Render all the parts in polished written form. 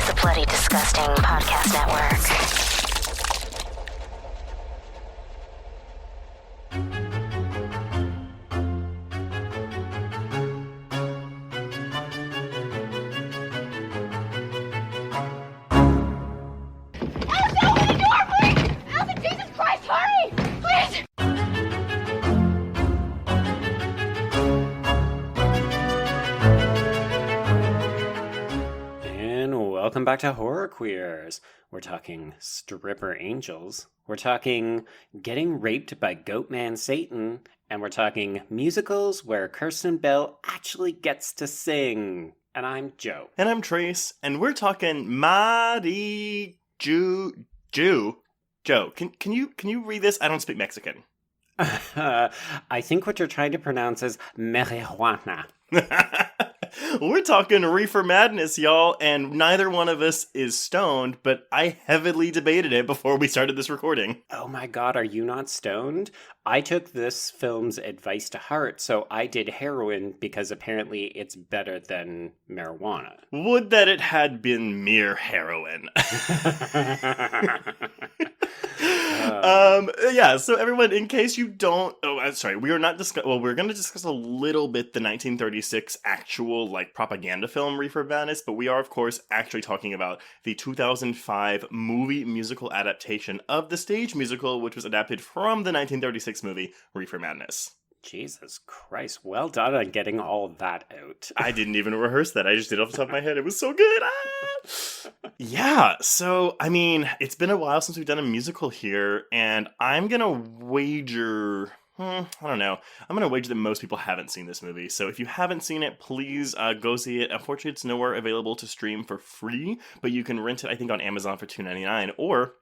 is the Bloody Disgusting Podcast Network. Welcome back to Horror Queers. We're talking stripper angels. We're talking getting raped by Goatman Satan. And we're talking musicals where Kristen Bell actually gets to sing. And I'm Joe. And I'm Trace. And we're talking Mari Joe, can you read this? I don't speak Mexican. I think what you're trying to pronounce is marijuana. We're talking Reefer Madness, y'all, and neither one of us is stoned, but I heavily debated it before we started this recording. Oh my god, are you not stoned? I took this film's advice to heart, so I did heroin because apparently it's better than marijuana. Would that it had been mere heroin. Yeah, so everyone, in case you don't... Oh, sorry, we are not discuss... Well, we're going to discuss a little bit the 1936 actual, propaganda film Reefer Madness, but we are, of course, actually talking about the 2005 movie musical adaptation of the stage musical, which was adapted from the 1936 movie Reefer Madness. Jesus Christ, well done on getting all of that out. I didn't even rehearse that. I just did it off the top of my head. It was so good. Yeah, so, I mean, it's been a while since we've done a musical here, and I'm gonna wager... I don't know. I'm gonna wager that most people haven't seen this movie, so if you haven't seen it, please go see it. Unfortunately, it's nowhere available to stream for free, but you can rent it, I think, on Amazon for $2.99, or...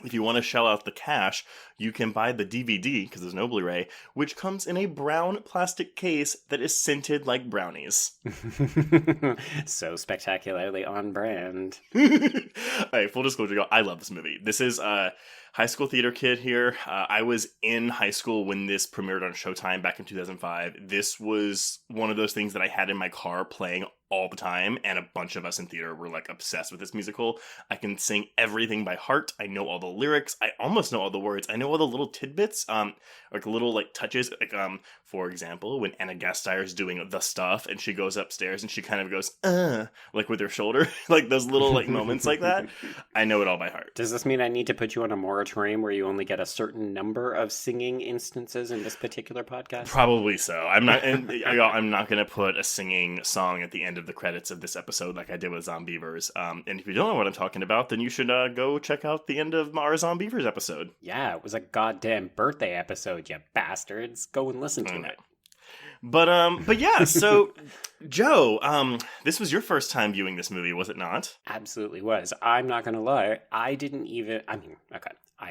if you want to shell out the cash, you can buy the DVD, because there's no Blu-ray, which comes in a brown plastic case that is scented like brownies. So spectacularly on brand. Alright, full disclosure, y'all, I love this movie. This is a high school theater kid here. I was in high school when this premiered on Showtime back in 2005. This was one of those things that I had in my car playing all the time, and a bunch of us in theater were obsessed with this musical. I can sing everything by heart. I know all the lyrics. I almost know all the words. I know all the little tidbits, little touches. For example, when Anna Gasteyer is doing the stuff, and she goes upstairs and she kind of goes, with her shoulder, those little moments like that. I know it all by heart. Does this mean I need to put you on a moratorium where you only get a certain number of singing instances in this particular podcast? Probably so. I'm not going to put a singing song at the end of the credits of this episode like I did with Zombievers. And if you don't know what I'm talking about, then you should go check out the end of our Zombievers episode. Yeah, it was a goddamn birthday episode, you bastards. Go and listen to it. But yeah, so Joe, this was your first time viewing this movie, was it not? Absolutely was. I'm not gonna lie, I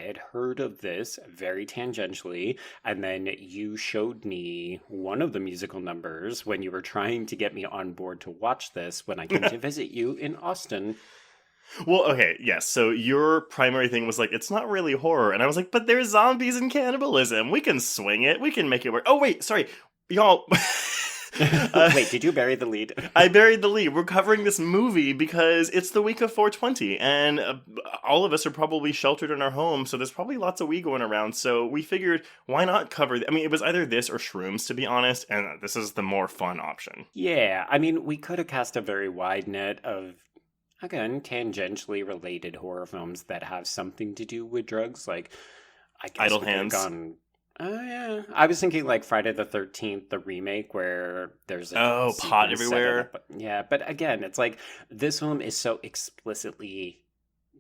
had heard of this very tangentially, and then you showed me one of the musical numbers when you were trying to get me on board to watch this when I came to visit you in Austin. Well, okay, yes, so your primary thing was it's not really horror, and I was like, but there's zombies and cannibalism, we can swing it, we can make it work. Oh wait, sorry, y'all... Wait, did you bury the lead? I buried the lead. We're covering this movie because it's the week of 420, and all of us are probably sheltered in our home, so there's probably lots of weed going around, so we figured, why not cover... it was either this or shrooms, to be honest, and this is the more fun option. Yeah, we could have cast a very wide net of, again, tangentially related horror films that have something to do with drugs, I guess Idle Hands. Oh, yeah. I was thinking Friday the 13th, the remake, where there's a pot everywhere. But again, it's this film is so explicitly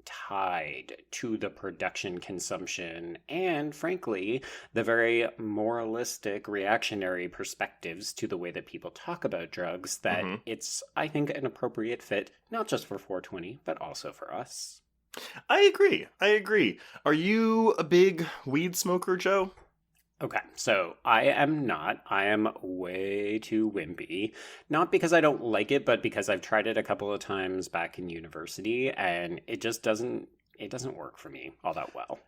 tied to the production consumption and, frankly, the very moralistic, reactionary perspectives to the way that people talk about drugs that it's, I think, an appropriate fit, not just for 420, but also for us. I agree. Are you a big weed smoker, Joe? Okay, so I am not. I am way too wimpy. Not because I don't like it, but because I've tried it a couple of times back in university, and it just doesn't work for me all that well.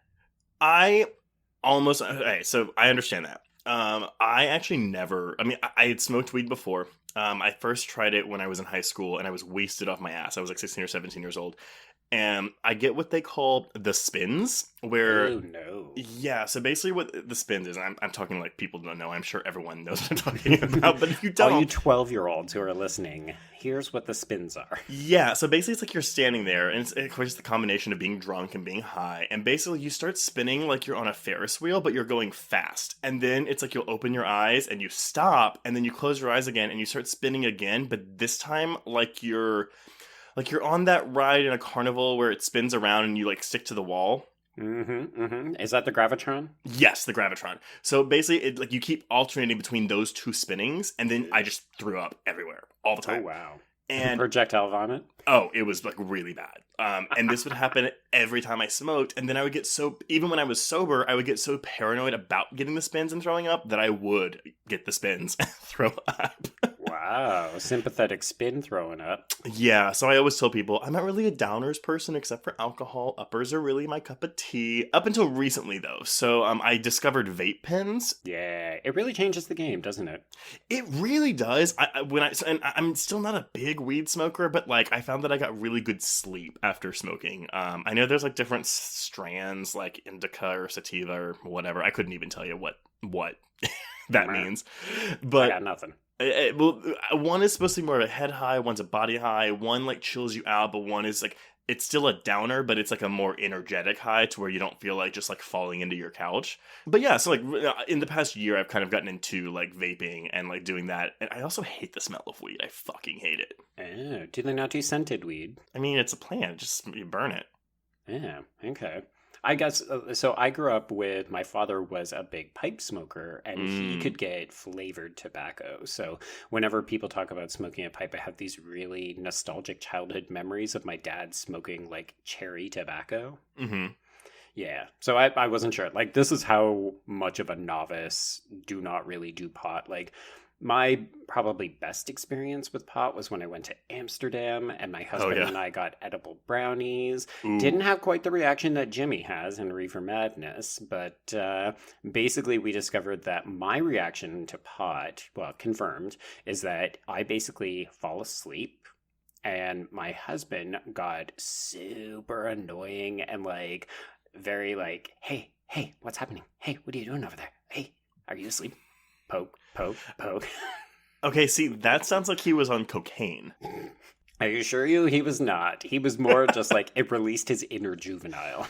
So I understand that. I actually never, I had smoked weed before. I first tried it when I was in high school, and I was wasted off my ass. I was like 16 or 17 years old. And I get what they call the spins, where... Oh, no. Yeah, so basically what the spins is, I'm talking like people don't know, I'm sure everyone knows what I'm talking about, but if you don't... All you 12-year-olds who are listening, here's what the spins are. Yeah, so basically it's like you're standing there, and it's of course the combination of being drunk and being high, and basically you start spinning like you're on a Ferris wheel, but you're going fast. And then it's like you'll open your eyes, and you stop, and then you close your eyes again, and you start spinning again, but this time like you're on that ride in a carnival where it spins around and you like stick to the wall. Is that the Gravitron? Yes, the Gravitron. So basically, like you keep alternating between those two spinnings, and then I just threw up everywhere all the time. Oh, wow. And projectile vomit? Oh, it was like really bad. And this would happen every time I smoked, and then I would get even when I was sober, I would get so paranoid about getting the spins and throwing up that I would get the spins and throw up. Wow, sympathetic spin throwing up. Yeah, so I always tell people, I'm not really a downers person except for alcohol. Uppers are really my cup of tea. Up until recently, though. So I discovered vape pens. Yeah, it really changes the game, doesn't it? It really does. And I'm still not a big weed smoker, but like I found that I got really good sleep after smoking. I know there's like different strands, like indica or sativa or whatever. I couldn't even tell you what that means. But I got nothing. Well, one is supposed to be more of a head high, one's a body high, one like chills you out, but one is like, it's still a downer, but it's like a more energetic high to where you don't feel like just like falling into your couch. But yeah, so like in the past year, I've kind of gotten into like vaping and like doing that. And I also hate the smell of weed. I fucking hate it. Oh, do they not do scented weed? I mean, it's a plant, just you burn it. Yeah, okay. I guess, so I grew up with, my father was a big pipe smoker, and he could get flavored tobacco. So whenever people talk about smoking a pipe, I have these really nostalgic childhood memories of my dad smoking, like, cherry tobacco. Mm-hmm. Yeah, so I wasn't sure. Like, this is how much of a novice do not really do pot. Like, my probably best experience with pot was when I went to Amsterdam and my husband and I got edible brownies. Ooh. Didn't have quite the reaction that Jimmy has in Reefer Madness, but basically we discovered that my reaction to pot, well, confirmed, is that I basically fall asleep and my husband got super annoying and like very like, hey, what's happening? Hey, what are you doing over there? Hey, are you asleep? Poke, poke, poke. Okay, see, that sounds like he was on cocaine. I assure you he was not. He was more just like, it released his inner juvenile.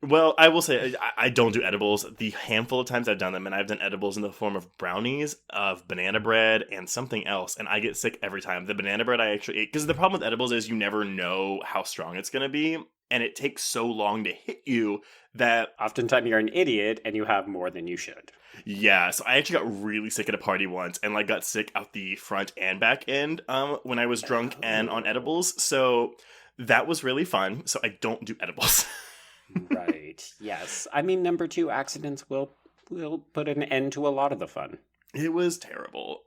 Well, I will say, I don't do edibles. The handful of times I've done them, and I've done edibles in the form of brownies, of banana bread, and something else, and I get sick every time. The banana bread I actually ate, because the problem with edibles is you never know how strong it's going to be, and it takes so long to hit you that... Oftentimes you're an idiot, and you have more than you should. Yeah, so I actually got really sick at a party once, and like got sick out the front and back end when I was drunk and on edibles, so that was really fun, so I don't do edibles. Right, yes. I mean, number 2, accidents will put an end to a lot of the fun. It was terrible.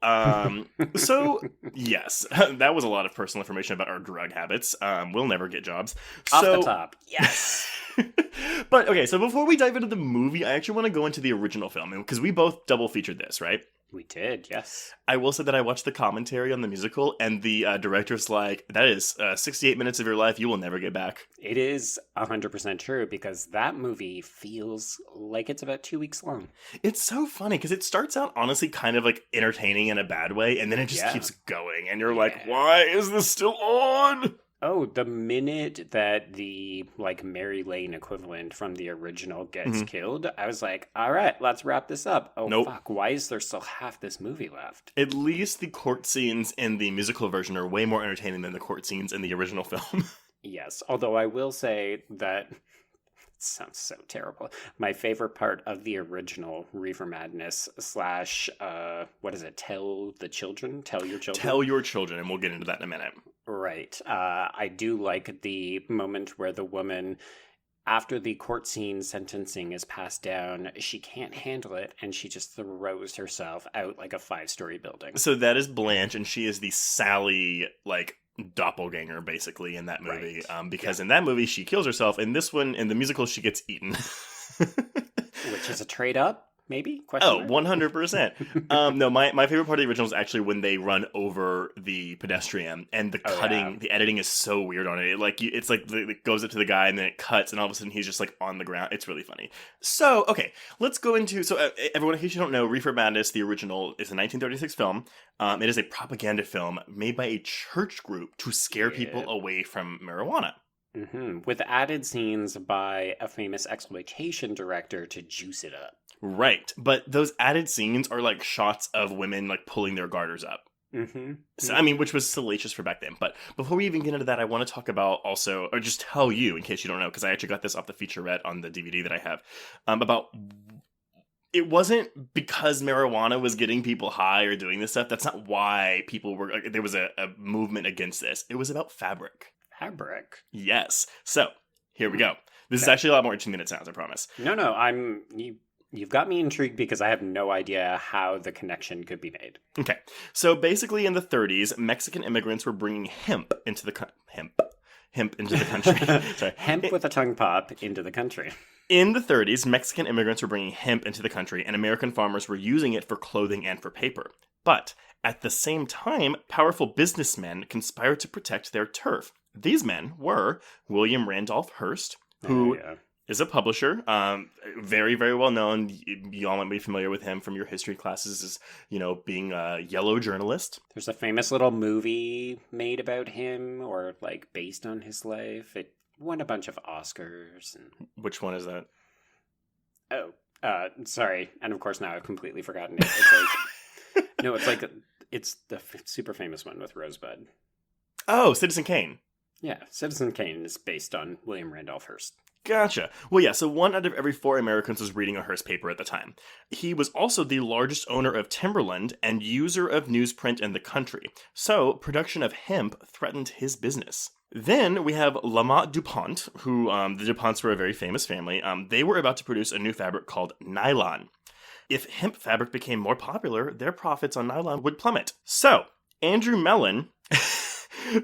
So, yes, that was a lot of personal information about our drug habits. We'll never get jobs. Off the top, yes. But, okay, so before we dive into the movie, I actually want to go into the original film, because we both double featured this, right? We did, yes. I will say that I watched the commentary on the musical, and the director's like, that is 68 minutes of your life you will never get back. It is 100% true, because that movie feels like it's about 2 weeks long. It's so funny, because it starts out honestly kind of like entertaining in a bad way, and then it just keeps going, and you're like, why is this still on? Oh, the minute that the, like, Mary Lane equivalent from the original gets killed, I was like, all right, let's wrap this up. Oh, nope. Fuck, why is there still half this movie left? At least the court scenes in the musical version are way more entertaining than the court scenes in the original film. Yes, although I will say that... sounds so terrible. My favorite part of the original Reefer Madness / what is it? Tell your children? Tell your children, and we'll get into that in a minute. Right. I do like the moment where the woman, after the court scene sentencing is passed down, she can't handle it, and she just throws herself out like a 5-story building. So that is Blanche, and she is the Sally, like, doppelganger basically in that movie, because in that movie she kills herself. In this one, in the musical, she gets eaten. Which is a trade up. maybe? Oh, Question 100%. No, my favorite part of the original is actually when they run over the pedestrian and the cutting, the editing is so weird on it. It's like it goes up to the guy and then it cuts and all of a sudden he's just like on the ground. It's really funny. So, okay, let's go into, everyone, in case you don't know, Reefer Madness, the original, is a 1936 film. It is a propaganda film made by a church group to scare people away from marijuana. Mm-hmm. With added scenes by a famous exploitation director to juice it up. Right, but those added scenes are like shots of women like pulling their garters up. Mm-hmm. So, I mean, which was salacious for back then. But before we even get into that, I want to talk about also, or just tell you, in case you don't know, because I actually got this off the featurette on the DVD that I have, about it wasn't because marijuana was getting people high or doing this stuff. That's not why people were, there was a movement against this. It was about fabric. Fabric? Yes. So, here we go. This is actually a lot more interesting than it sounds, I promise. No, you've got me intrigued because I have no idea how the connection could be made. Okay. So basically in the 30s, Mexican immigrants were bringing hemp into the country. Sorry. Hemp with a tongue pop into the country. In the 30s, Mexican immigrants were bringing hemp into the country, and American farmers were using it for clothing and for paper. But at the same time, powerful businessmen conspired to protect their turf. These men were William Randolph Hearst, who is a publisher, very, very well known. You all might be familiar with him from your history classes as, being a yellow journalist. There's a famous little movie made about him or like based on his life. It won a bunch of Oscars. Which one is that? Oh, sorry. And of course now I've completely forgotten it. It's like, it's the super famous one with Rosebud. Oh, Citizen Kane. Yeah, Citizen Kane is based on William Randolph Hearst. Gotcha. Well, yeah, so 1 out of every 4 Americans was reading a Hearst paper at the time. He was also the largest owner of timberland and user of newsprint in the country. So, production of hemp threatened his business. Then we have Lamont DuPont, who, the DuPonts were a very famous family. They were about to produce a new fabric called nylon. If hemp fabric became more popular, their profits on nylon would plummet. So, Andrew Mellon,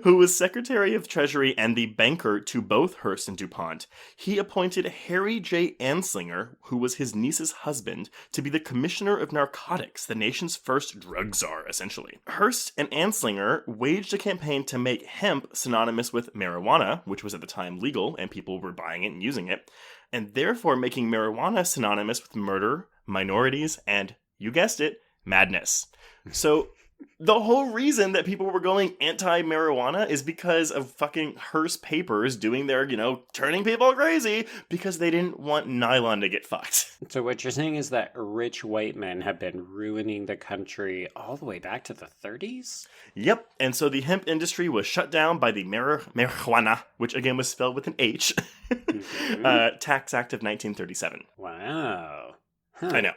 who was Secretary of Treasury and the banker to both Hearst and DuPont, he appointed Harry J. Anslinger, who was his niece's husband, to be the Commissioner of Narcotics, the nation's first drug czar, essentially. Hearst and Anslinger waged a campaign to make hemp synonymous with marijuana, which was at the time legal, and people were buying it and using it, and therefore making marijuana synonymous with murder, minorities, and, you guessed it, madness. So the whole reason that people were going anti-marijuana is because of fucking Hearst papers doing their, turning people crazy because they didn't want nylon to get fucked. So what you're saying is that rich white men have been ruining the country all the way back to the 30s? Yep. And so the hemp industry was shut down by the marijuana, which again was spelled with an H, Tax Act of 1937. Wow. Huh. I know.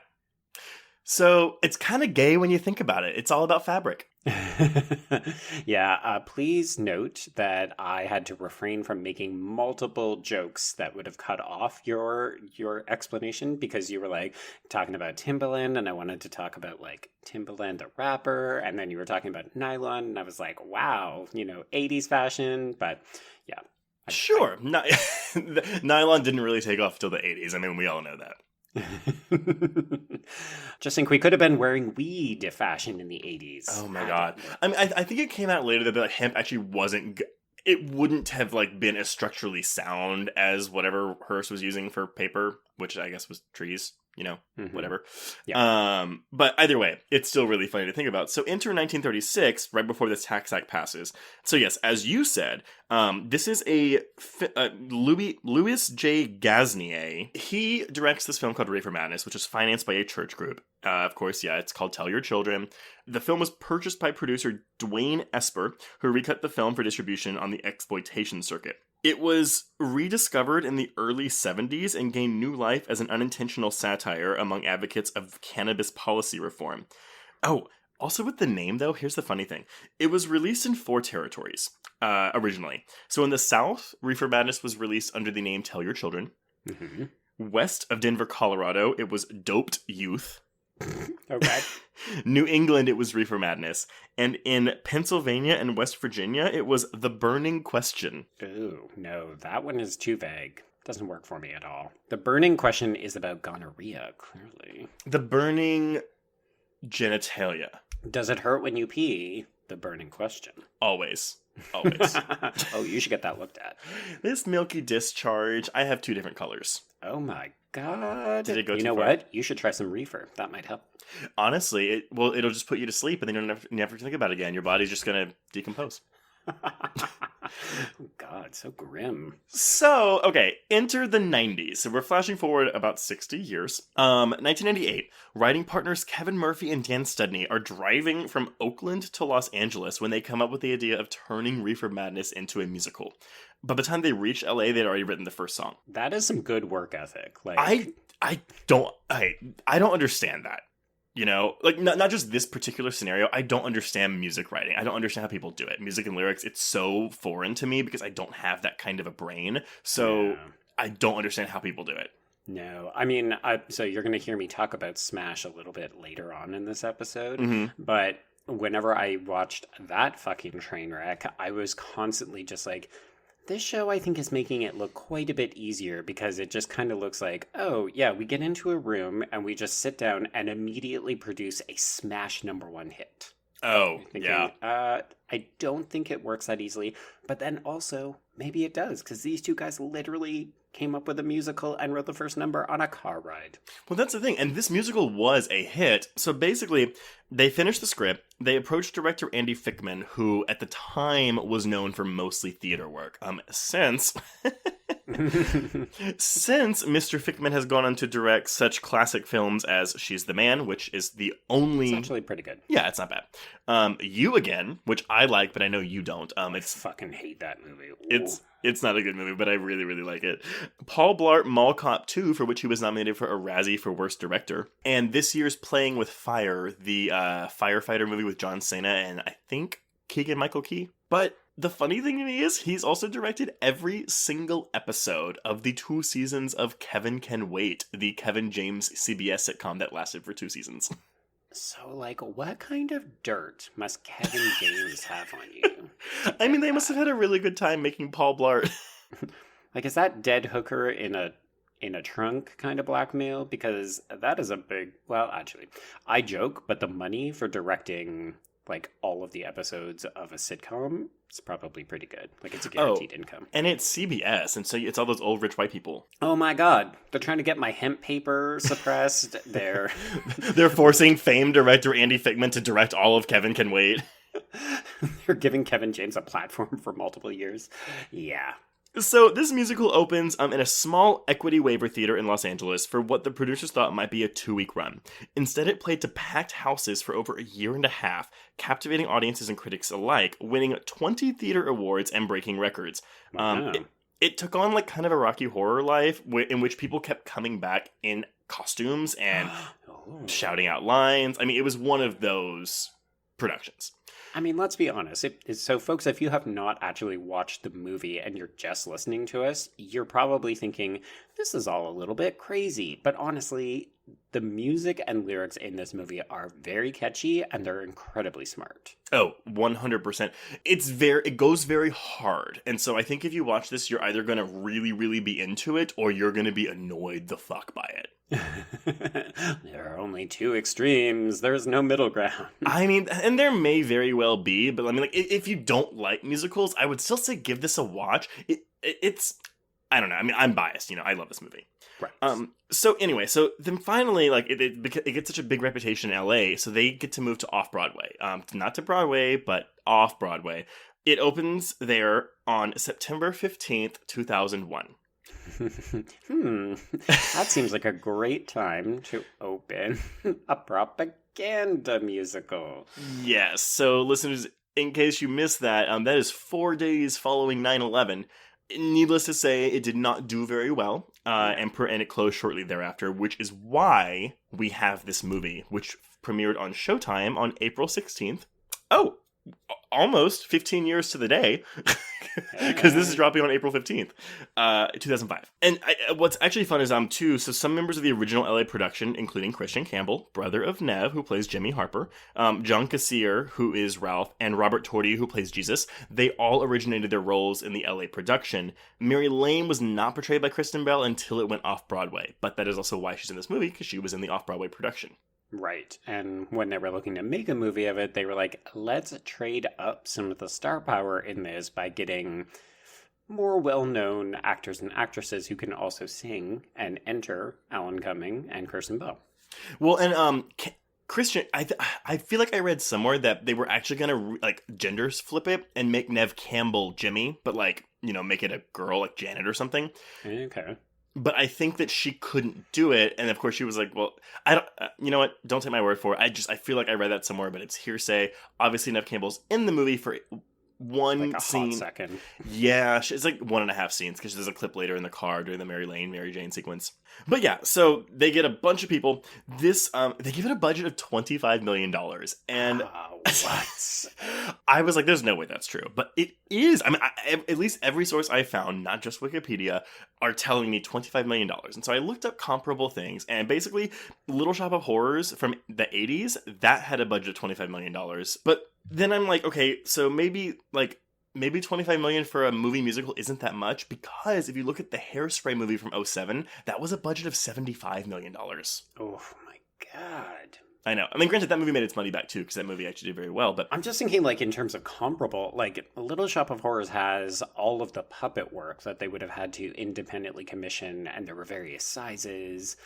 So it's kind of gay when you think about it. It's all about fabric. Yeah, please note that I had to refrain from making multiple jokes that would have cut off your explanation because you were like talking about Timbaland and I wanted to talk about like Timbaland the rapper and then you were talking about nylon and I was like, wow, 80s fashion, but yeah. Sure. Nylon didn't really take off until the 80s. I mean, we all know that. Just think we could have been wearing weed fashion in the 80s. Oh my god. I mean, I think it came out later that hemp actually wasn't it wouldn't have been as structurally sound as whatever Hearst was using for paper, which I guess was trees, whatever. Yeah. But either way, it's still really funny to think about. So enter 1936, right before this Tax Act passes. So yes, as you said, this is a Louis J. Gasteyer. He directs this film called Reefer Madness, which is financed by a church group. Of course, yeah, it's called Tell Your Children. The film was purchased by producer Dwayne Esper, who recut the film for distribution on the exploitation circuit. It was rediscovered in the early 70s and gained new life as an unintentional satire among advocates of cannabis policy reform. Oh, also with the name, though, here's the funny thing. It was released in 4 territories, originally. So in the South, Reefer Madness was released under the name Tell Your Children. Mm-hmm. West of Denver, Colorado, it was Doped Youth. Okay. New England, it was Reefer Madness. And in Pennsylvania and West Virginia, it was The Burning Question. Ooh, no, that one is too vague. Doesn't work for me at all. The burning question is about gonorrhea, clearly. The burning genitalia. Does it hurt when you pee? The burning question. Always. Always. Oh, you should get that looked at. This milky discharge, I have 2 different colors. Oh my god. Did it go you too know far? what? You should try some Reefer. That might help. Honestly, it'll just put you to sleep and then you'll never think about it again. Your body's just going to decompose. Oh god, so grim. So, okay, enter the 90s. So we're flashing forward about 60 years. 1998, writing partners Kevin Murphy and Dan Studney are driving from Oakland to Los Angeles when they come up with the idea of turning Reefer Madness into a musical. By the time they reach LA, they'd already written the first song. That is some good work ethic. Like I don't understand that. You know, like not just this particular scenario. I don't understand music writing. I don't understand how people do it. Music and lyrics, it's so foreign to me because I don't have that kind of a brain. So Yeah. I don't understand how people do it. No, I mean, so you're going to hear me talk about Smash a little bit later on in this episode, Mhm. but whenever I watched that fucking train wreck, I was constantly just like, this show I think is making it look quite a bit easier because it just kind of looks like, oh yeah, we get into a room and we just sit down and immediately produce a Smash #1 hit. Oh, Thinking, yeah. I don't think it works that easily, but then also maybe it does because these two guys literally came up with a musical and wrote the first number on a car ride. Well, that's the thing. And this musical was a hit. So basically, they finished the script. They approached director Andy Fickman, who at the time was known for mostly theater work. Since Mr. Fickman has gone on to direct such classic films as She's the Man, which is the only... It's actually pretty good. Yeah, it's not bad. You Again, which I like, but I know you don't. I It's fucking hate that movie. Ooh. it's not a good movie, but I really, really like it. Paul Blart Mall Cop 2, for which he was nominated for a Razzie for Worst Director. And this year's Playing with Fire, the firefighter movie with John Cena and I think Keegan-Michael Key. But the funny thing to me is he's also directed every single episode of the 2 seasons of Kevin Can Wait, the Kevin James CBS sitcom that lasted for 2 seasons. So, like, what kind of dirt must Kevin James have on you? I mean, they must have had a really good time making Paul Blart. Like, is that dead hooker in a trunk kind of blackmail? Because that is a big... Well, actually, I joke, but the money for directing, like, all of the episodes of a sitcom is probably pretty good. Like, it's a guaranteed income. And it's CBS, and so it's all those old rich white people. Oh my god, they're trying to get my hemp paper suppressed. They're forcing famed director Andy Fickman to direct all of Kevin Can Wait. they're giving Kevin James a platform for multiple years. Yeah. So this musical opens in a small Equity Waiver Theater in Los Angeles for what the producers thought might be a 2-week run. Instead, it played to packed houses for over a year and a half, captivating audiences and critics alike, winning 20 theater awards and breaking records. Wow. It took on like kind of a Rocky Horror life in which people kept coming back in costumes and Oh. shouting out lines. I mean, it was one of those productions. I mean, let's be honest. So, folks, if you have not actually watched the movie and you're just listening to us, you're probably thinking, this is all a little bit crazy. But honestly, the music and lyrics in this movie are very catchy and they're incredibly smart. Oh, 100%. It goes very hard. And so I think if you watch this, you're either going to really, really be into it or you're going to be annoyed the fuck by it. There are only 2 extremes. There's no middle ground. I mean, and there may very well be, but I mean, like, if you don't like musicals, I would still say give this a watch. It's, I don't know. I mean, I'm biased. You know, I love this movie. Right. So anyway, so then finally, like, it gets such a big reputation in LA, so they get to move to off-Broadway. Not to Broadway, but off-Broadway. It opens there on September 15th, 2001. That seems like a great time to open a propaganda musical. Yes, so listeners, in case you missed that, that is 4 days following 9/11. Needless to say, it did not do very well, and it closed shortly thereafter, which is why we have this movie, which premiered on Showtime on April 16th. Oh, almost 15 years to the day. because this is dropping on April 15th, 2005. And what's actually fun is too. So some members of the original LA production, including Kristen Campbell, brother of Neve, who plays Jimmy Harper, John Gasteyer, who is Ralph, and Robert Torti, who plays Jesus, they all originated their roles in the LA production. Mary Lane was not portrayed by Kristen Bell until it went off Broadway, but that is also why she's in this movie, because she was in the off-Broadway production. Right. And when they were looking to make a movie of it, they were like, let's trade up some of the star power in this by getting more well-known actors and actresses who can also sing, and enter Alan Cumming and Kristen Bell. Well, and Christian, I feel like I read somewhere that they were actually going to genders flip it and make Neve Campbell Jimmy, but make it a girl like Janet or something. Okay. But I think that she couldn't do it, and of course she was like, "Well, I don't. You know what? Don't take my word for it. I feel like I read that somewhere, but it's hearsay." Obviously, Neve Campbell's in the movie for one scene. Hot second. Yeah, it's like 1.5 scenes because there's a clip later in the car during the Mary Jane sequence. But yeah, so they get a bunch of people. This they give it a budget of $25 million, and what? I was like, "There's no way that's true," but it is. I mean, at least every source I found, not just Wikipedia, are telling me $25 million. And so I looked up comparable things, and basically, Little Shop of Horrors from the 80s that had a budget of $25 million. But then I'm like, okay, so maybe 25 million for a movie musical isn't that much, because if you look at the Hairspray movie from 2007, that was a budget of $75 million. Oh my god. I know. I mean, granted, that movie made its money back too, because that movie actually did very well, but I'm just thinking, in terms of comparable, Little Shop of Horrors has all of the puppet work that they would have had to independently commission, and there were various sizes.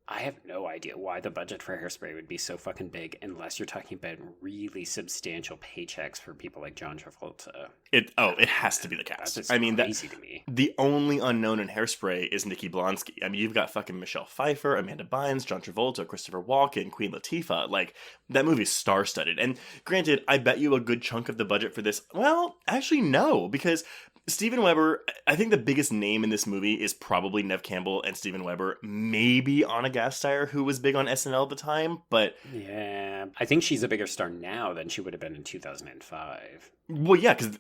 I have no idea why the budget for Hairspray would be so fucking big, unless you're talking about really substantial paychecks for people like John Travolta. It has to be the cast. That's crazy to me. The only unknown in Hairspray is Nikki Blonsky. I mean, you've got fucking Michelle Pfeiffer, Amanda Bynes, John Travolta, Christopher Walken, Queen Latifah. That movie's star-studded. And granted, I bet you a good chunk of the budget for this, well, actually no, because Steven Weber, I think the biggest name in this movie is probably Neve Campbell and Steven Weber, maybe Anna Gasteyer, who was big on SNL at the time, but... Yeah, I think she's a bigger star now than she would have been in 2005. Well, yeah, because...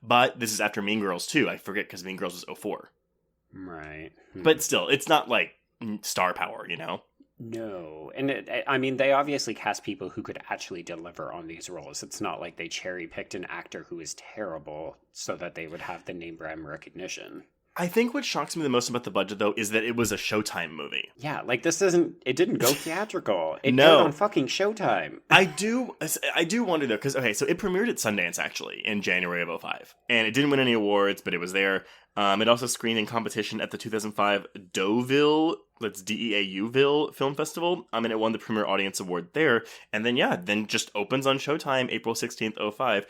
but this is after Mean Girls, too. I forget, because Mean Girls was 2004. Right. But still, it's not, star power, you know? No. And they obviously cast people who could actually deliver on these roles. It's not like they cherry-picked an actor who is terrible so that they would have the name brand recognition. I think what shocks me the most about the budget, though, is that it was a Showtime movie. Yeah, it didn't go theatrical. It aired on fucking Showtime. I do wonder, though, because, okay, so it premiered at Sundance, actually, in January of 2005. And it didn't win any awards, but it was there. It also screened in competition at the 2005 Deauville, that's Deauville Film Festival. And it won the Premier Audience Award there. And then just opens on Showtime April 16th, 2005.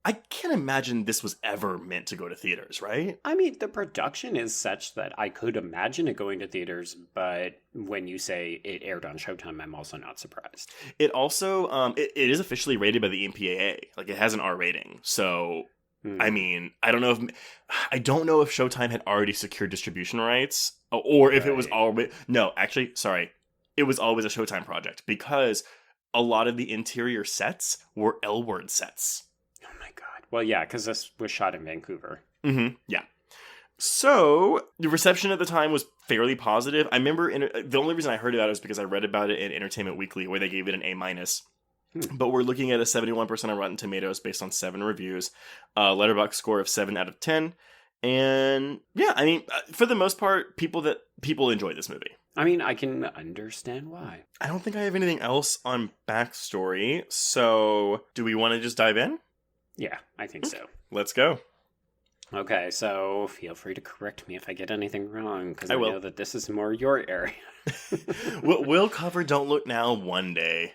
I can't imagine this was ever meant to go to theaters, right? I mean, the production is such that I could imagine it going to theaters, but when you say it aired on Showtime, I'm also not surprised. It also, it is officially rated by the MPAA. It has an R rating. So, I mean, I don't know if Showtime had already secured distribution rights, or if it was already... No, actually, sorry. It was always a Showtime project, because a lot of the interior sets were L-word sets. Well, yeah, because this was shot in Vancouver. Mm-hmm. Yeah. So, the reception at the time was fairly positive. I remember the only reason I heard about it was because I read about it in Entertainment Weekly, where they gave it an A-. But we're looking at a 71% on Rotten Tomatoes based on 7 reviews, a Letterboxd score of 7 out of 10. And yeah, I mean, for the most part, people enjoy this movie. I mean, I can understand why. I don't think I have anything else on backstory. So, do we want to just dive in? Yeah, I think so. Let's go. Okay, so feel free to correct me if I get anything wrong, because I know that this is more your area. We'll cover Don't Look Now one day.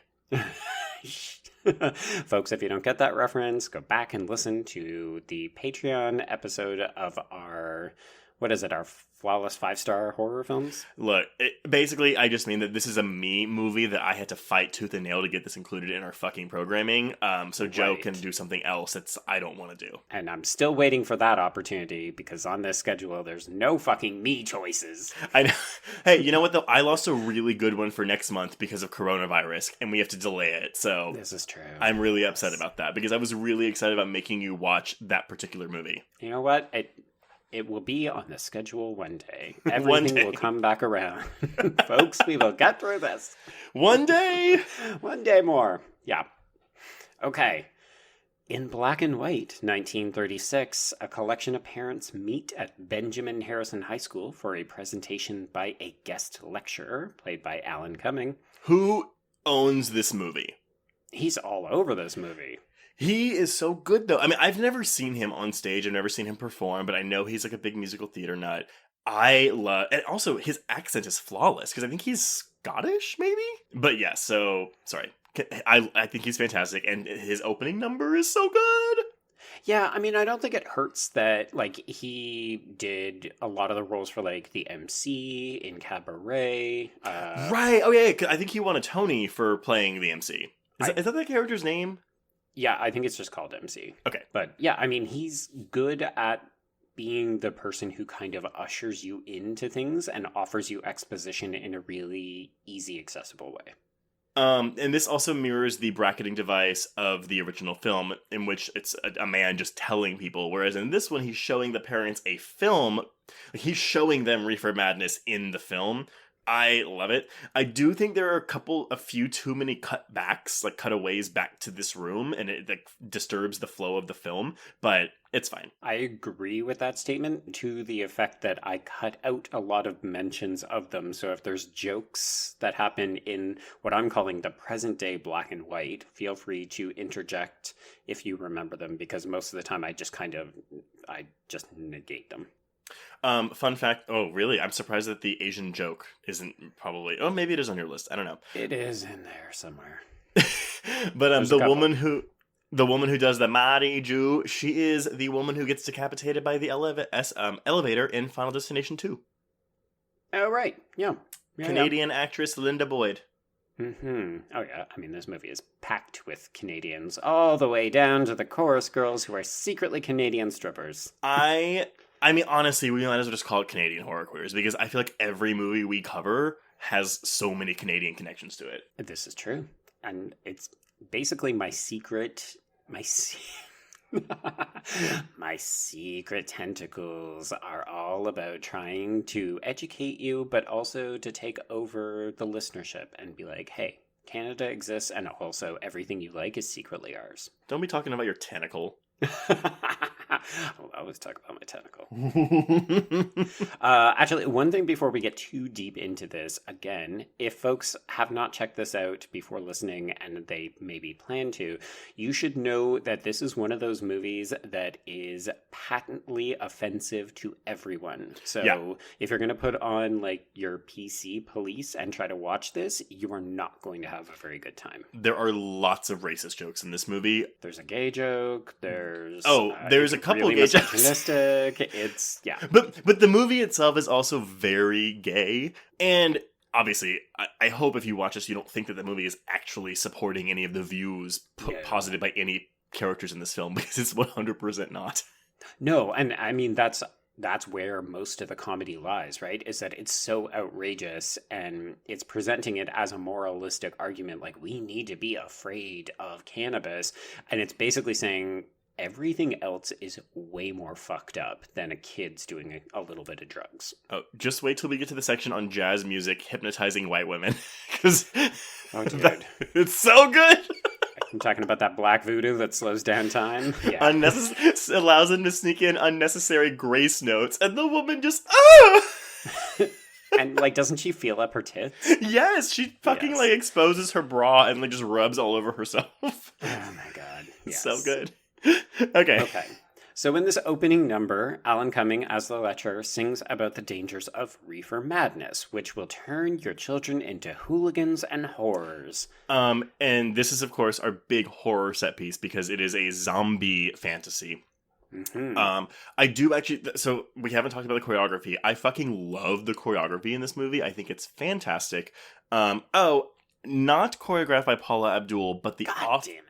Folks, if you don't get that reference, go back and listen to the Patreon episode of our... What is it, our flawless 5-star horror films? Look, basically, I just mean that this is a me movie that I had to fight tooth and nail to get this included in our fucking programming. So Joe can do something else that I don't want to do. And I'm still waiting for that opportunity because on this schedule, there's no fucking me choices. I know. Hey, you know what though? I lost a really good one for next month because of coronavirus, and we have to delay it. So this is true. I'm really upset about that because I was really excited about making you watch that particular movie. You know what? It will be on the schedule one day. Everything will come back around. Folks, we will get through this. One day! One day more. Yeah. Okay. In Black and White, 1936, a collection of parents meet at Benjamin Harrison High School for a presentation by a guest lecturer, played by Alan Cumming. Who owns this movie? He's all over this movie. He is so good, though. I mean, I've never seen him on stage. I've never seen him perform, but I know he's like a big musical theater nut. And also his accent is flawless because I think he's Scottish, maybe? But yeah, so, sorry. I think he's fantastic, and his opening number is so good. Yeah, I mean, I don't think it hurts that, like, he did a lot of the roles for, like, the MC in Cabaret. Right, oh yeah, I think he won a Tony for playing the MC. Is that the character's name? Yeah, I think it's just called MC. Okay. But yeah, I mean, he's good at being the person who kind of ushers you into things and offers you exposition in a really easy, accessible way. And this also mirrors the bracketing device of the original film, in which it's a man just telling people, whereas in this one, he's showing the parents a film. He's showing them Reefer Madness in the film. I love it. I do think there are a few too many cutbacks, like cutaways back to this room, and it like disturbs the flow of the film, but it's fine. I agree with that statement to the effect that I cut out a lot of mentions of them. So if there's jokes that happen in what I'm calling the present day Black and White, feel free to interject if you remember them, because most of the time I just negate them. Fun fact. Oh, really? I'm surprised that the Asian joke isn't probably. Oh, maybe it is on your list. I don't know. It is in there somewhere. But the woman who does the Mari Ju, she is the woman who gets decapitated by the elevator in Final Destination 2. Oh, right. Yeah. Canadian actress Linda Boyd. Mm-hmm. Oh, yeah. I mean, this movie is packed with Canadians, all the way down to the chorus girls who are secretly Canadian strippers. I mean, honestly, we might as well just call it Canadian horror queers, because I feel like every movie we cover has so many Canadian connections to it. This is true. And it's basically my secret tentacles are all about trying to educate you, but also to take over the listenership and be like, hey, Canada exists, and also everything you like is secretly ours. Don't be talking about your tentacle. I'll always talk about my tentacle. Actually, one thing before we get too deep into this, again, if folks have not checked this out before listening and they maybe plan to, you should know that this is one of those movies that is patently offensive to everyone. So if you're going to put on like your PC police and try to watch this, you are not going to have a very good time. There are lots of racist jokes in this movie. There's a gay joke. There's a couple really of gay jokes. It's But the movie itself is also very gay, and obviously, I hope if you watch this, you don't think that the movie is actually supporting any of the views posited by any characters in this film, because it's 100% not. No, and I mean that's where most of the comedy lies, right? Is that it's so outrageous and it's presenting it as a moralistic argument, like we need to be afraid of cannabis, and it's basically saying everything else is way more fucked up than a kid's doing a little bit of drugs. Oh, just wait till we get to the section on jazz music hypnotizing white women, because it's so good. I'm talking about that black voodoo that slows down time. Yeah. Allows them to sneak in unnecessary grace notes, and the woman just And like, doesn't she feel up her tits? Yes, she fucking like exposes her bra and like just rubs all over herself. Oh my god, yes. So good. Okay. So in this opening number, Alan Cumming, as the lecturer, sings about the dangers of Reefer Madness, which will turn your children into hooligans and whores. And this is, of course, our big horror set piece, because it is a zombie fantasy. Mm-hmm. I do actually, so we haven't talked about the choreography. I fucking love the choreography in this movie. I think it's fantastic. Not choreographed by Paula Abdul, but the God damn it.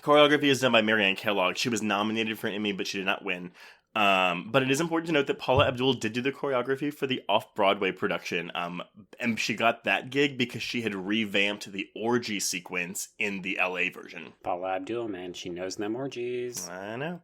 choreography is done by Marianne Kellogg. She was nominated for an Emmy, but she did not win. But it is important to note that Paula Abdul did do the choreography for the off-Broadway production. And she got that gig because she had revamped the orgy sequence in the LA version. Paula Abdul, man, she knows them orgies. I know.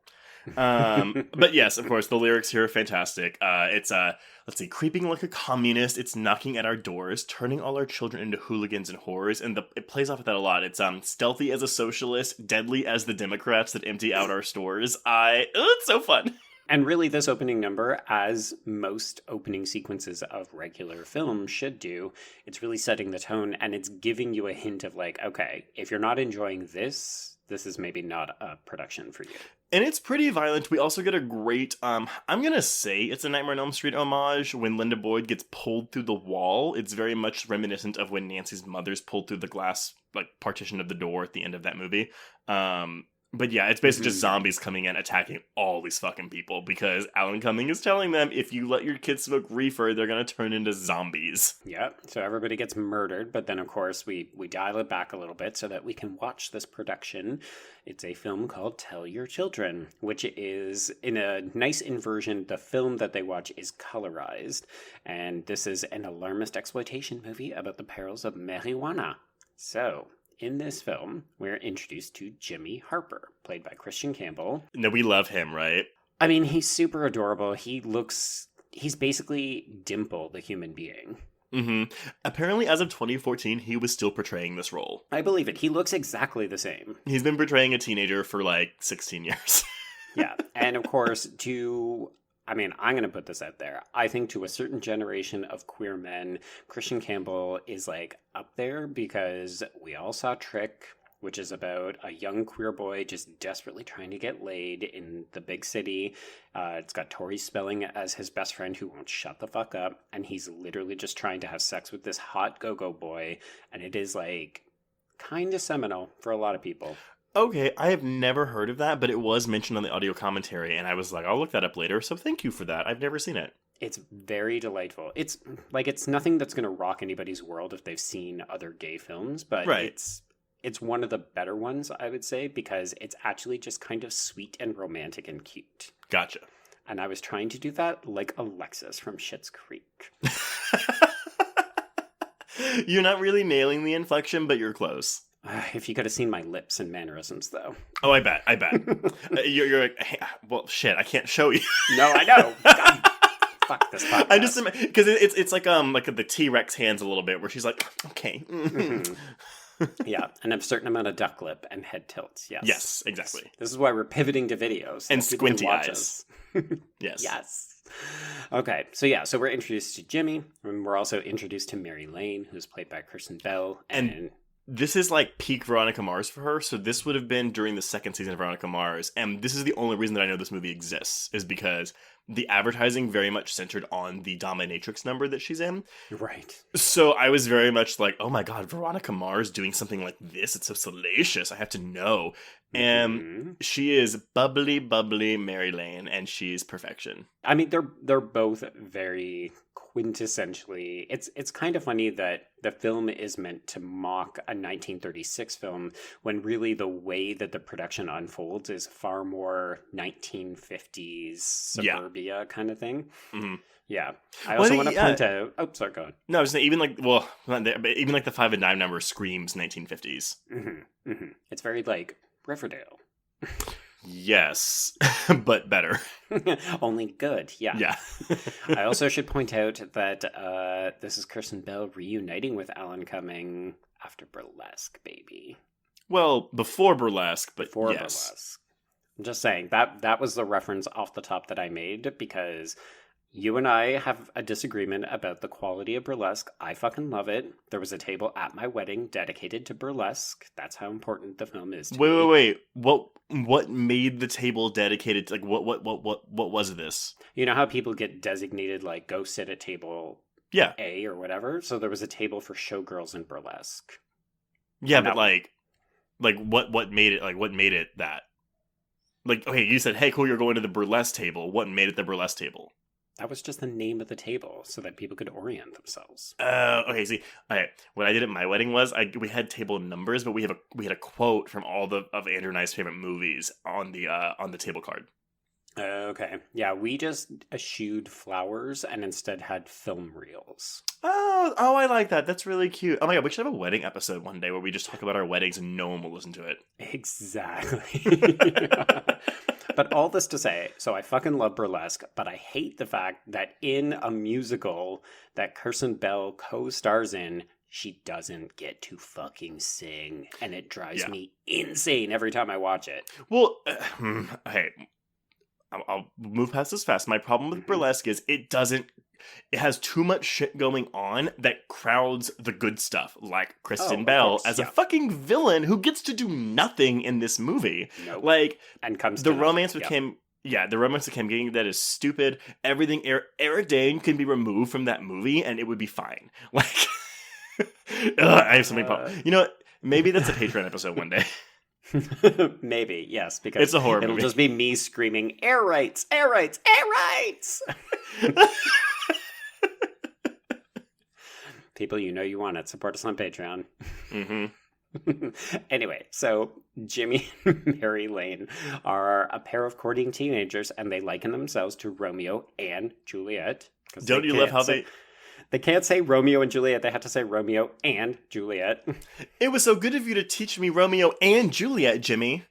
But yes, of course, the lyrics here are fantastic. It's let's see, creeping like a communist, it's knocking at our doors, turning all our children into hooligans and whores, and it plays off of that a lot. It's stealthy as a socialist, deadly as the Democrats that empty out our stores. It's so fun. And really, this opening number, as most opening sequences of regular film should do, it's really setting the tone, and it's giving you a hint of like, okay, if you're not enjoying this is maybe not a production for you. And it's pretty violent. We also get a great, I'm going to say it's a Nightmare on Elm Street homage when Linda Boyd gets pulled through the wall. It's very much reminiscent of when Nancy's mother's pulled through the glass, like, partition of the door at the end of that movie. But yeah, it's basically just zombies coming in, attacking all these fucking people because Alan Cumming is telling them if you let your kids smoke reefer, they're going to turn into zombies. Yep. So everybody gets murdered, but then of course we dial it back a little bit so that we can watch this production. It's a film called Tell Your Children, which is in a nice inversion. The film that they watch is colorized, and this is an alarmist exploitation movie about the perils of marijuana. So in this film, we're introduced to Jimmy Harper, played by Kristen Campbell. No, we love him, right? I mean, he's super adorable. He's basically Dimple, the human being. Mm-hmm. Apparently, as of 2014, he was still portraying this role. I believe it. He looks exactly the same. He's been portraying a teenager for like 16 years. Yeah. And of course, I'm going to put this out there. I think to a certain generation of queer men, Kristen Campbell is like up there because we all saw Trick, which is about a young queer boy just desperately trying to get laid in the big city. It's got Tori Spelling as his best friend who won't shut the fuck up. And he's literally just trying to have sex with this hot go-go boy. And it is like kind of seminal for a lot of people. Okay, I have never heard of that, but it was mentioned on the audio commentary, and I was like, I'll look that up later, so thank you for that. I've never seen it. It's very delightful. It's nothing that's going to rock anybody's world if they've seen other gay films, but right. It's one of the better ones, I would say, because it's actually just kind of sweet and romantic and cute. Gotcha. And I was trying to do that like Alexis from Schitt's Creek. You're not really nailing the inflection, but you're close. If you could have seen my lips and mannerisms, though. Oh, I bet. You're like, hey, well, shit, I can't show you. No, I know. God, fuck this podcast. I just, because it's like the T-Rex hands a little bit, where she's like, okay. Mm-hmm. Yeah, and a certain amount of duck lip and head tilts, yes. Yes, exactly. This is why we're pivoting to videos. And squinty eyes. Yes. Yes. Okay, so we're introduced to Jimmy, and we're also introduced to Mary Lane, who's played by Kristen Bell, and this is like peak Veronica Mars for her, so this would have been during the second season of Veronica Mars, and this is the only reason that I know this movie exists, is because the advertising very much centered on the dominatrix number that she's in. Right. So I was very much like, oh my god, Veronica Mars doing something like this, it's so salacious, I have to know. And she is bubbly Mary Lane, and she's perfection. I mean, they're both very quintessentially. It's kind of funny that the film is meant to mock a 1936 film when really the way that the production unfolds is far more 1950s suburbia kind of thing. Mm-hmm. Yeah. I also want to point out... Oh, sorry, go on. No, I was saying, even like the 5 and 9 number screams 1950s. Mm-hmm. Mm-hmm. It's very like Riverdale. Yes, but better. Only good, yeah. Yeah. I also should point out that this is Kristen Bell reuniting with Alan Cumming after Burlesque, baby. Well, before Burlesque, but before yes. Burlesque. I'm just saying, that was the reference off the top that I made, because you and I have a disagreement about the quality of Burlesque. I fucking love it. There was a table at my wedding dedicated to Burlesque. That's how important the film is to me. Wait. What made the table dedicated to, like, what was this? You know how people get designated, like, go sit at table A or whatever? So there was a table for showgirls in Burlesque. Yeah, but like what made it that? Like, okay, you said, hey, cool, you're going to the burlesque table. What made it the burlesque table? That was just the name of the table so that people could orient themselves. Okay. See, okay. What I did at my wedding was we had table numbers, but we had a quote from all of Andrew and I's favorite movies on the table card. Okay. Yeah, we just eschewed flowers and instead had film reels. Oh, I like that. That's really cute. Oh my god, we should have a wedding episode one day where we just talk about our weddings and no one will listen to it. Exactly. But all this to say, so I fucking love Burlesque, but I hate the fact that in a musical that Kristen Bell co-stars in, she doesn't get to fucking sing, and it drives me insane every time I watch it. Well, hey, I'll move past this fast. My problem with Burlesque is it has too much shit going on that crowds the good stuff, like Kristen Bell as a fucking villain who gets to do nothing in this movie. Nope. Like, and comes the to romance with Cam. Yeah, the romance with Cam Gang, that is stupid. Everything, Eric Dane can be removed from that movie and it would be fine. Like, I have something. You know what? Maybe that's a Patreon episode one day. Maybe, yes, because it's a horror it'll movie. just be me screaming, air rights, air rights, air rights! People, you know you want it. Support us on Patreon. Mm-hmm. Anyway, so Jimmy and Mary Lane are a pair of courting teenagers, and they liken themselves to Romeo and Juliet. Don't you love how They can't say Romeo and Juliet. They have to say Romeo and Juliet. It was so good of you to teach me Romeo and Juliet, Jimmy.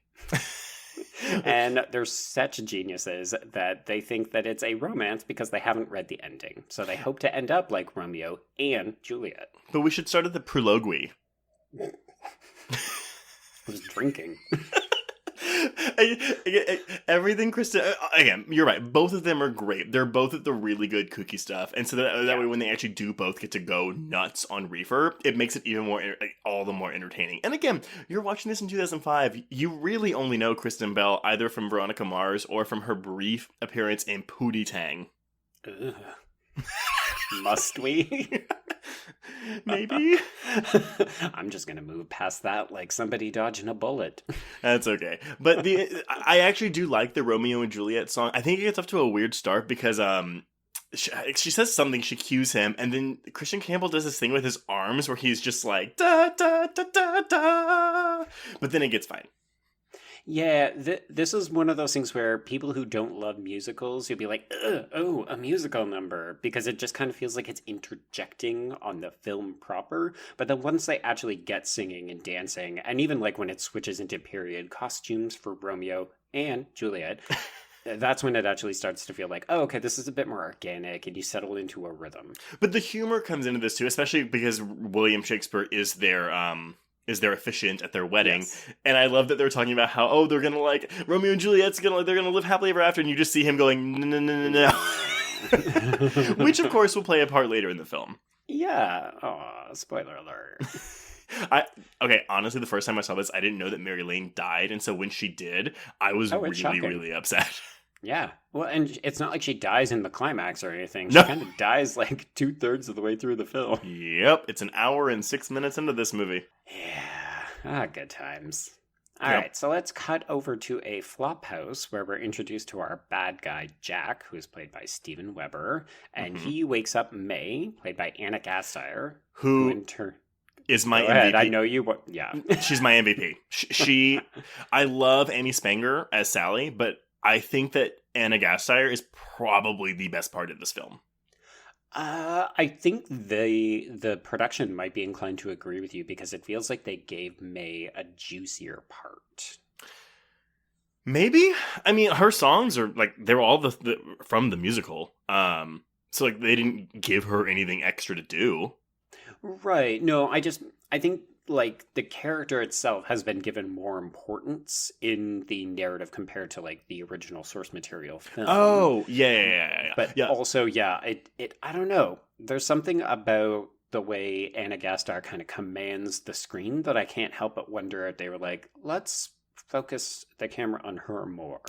And they're such geniuses that they think that it's a romance because they haven't read the ending. So they hope to end up like Romeo and Juliet. But we should start at the prologue. I was drinking. Everything, Kristen. Again, you're right. Both of them are great. They're both at the really good kooky stuff, and so that way, when they actually do both get to go nuts on Reefer, it makes it even more, all the more entertaining. And again, you're watching this in 2005. You really only know Kristen Bell either from Veronica Mars or from her brief appearance in Pootie Tang. Ugh. Must we? Maybe. I'm just gonna move past that like somebody dodging a bullet. That's okay. But I actually do like the Romeo and Juliet song. I think it gets off to a weird start because she says something, she cues him, and then Christian Campbell does this thing with his arms where he's just like da da da da da. But then it gets fine. Yeah, this is one of those things where people who don't love musicals, you'll be like, oh, a musical number, because it just kind of feels like it's interjecting on the film proper. But then once they actually get singing and dancing, and even like when it switches into period costumes for Romeo and Juliet, that's when it actually starts to feel like, oh, okay, this is a bit more organic, and you settle into a rhythm. But the humor comes into this too, especially because William Shakespeare is their officiant at their wedding. Yes. And I love that they're talking about how, they're gonna like Romeo and Juliet's they're gonna live happily ever after, and you just see him going no. Which of course will play a part later in the film. Yeah. Oh, spoiler alert. Honestly, the first time I saw this, I didn't know that Mary Lane died, and so when she did, I was really upset. Yeah. Well, and it's not like she dies in the climax or anything. She No. kind of dies like 2/3 of the way through the film. Yep. It's an hour and 6 minutes into this movie. Yeah. Good times. All right. So let's cut over to a flop house where we're introduced to our bad guy, Jack, who is played by Steven Weber. And he wakes up May, played by Anna Gasteyer, who in turn is my MVP. MVP. I know you. Yeah. She's my MVP. I love Amy Spanger as Sally, but I think that Anna Gasteyer is probably the best part of this film. I think the production might be inclined to agree with you because it feels like they gave May a juicier part. Maybe. I mean, her songs are like they're all the from the musical. So like they didn't give her anything extra to do. Right. No, I think like the character itself has been given more importance in the narrative compared to like the original source material film. Oh, yeah. But also, it I don't know. There's something about the way Anna Gasteyer kind of commands the screen that I can't help but wonder if they were like, let's focus the camera on her more.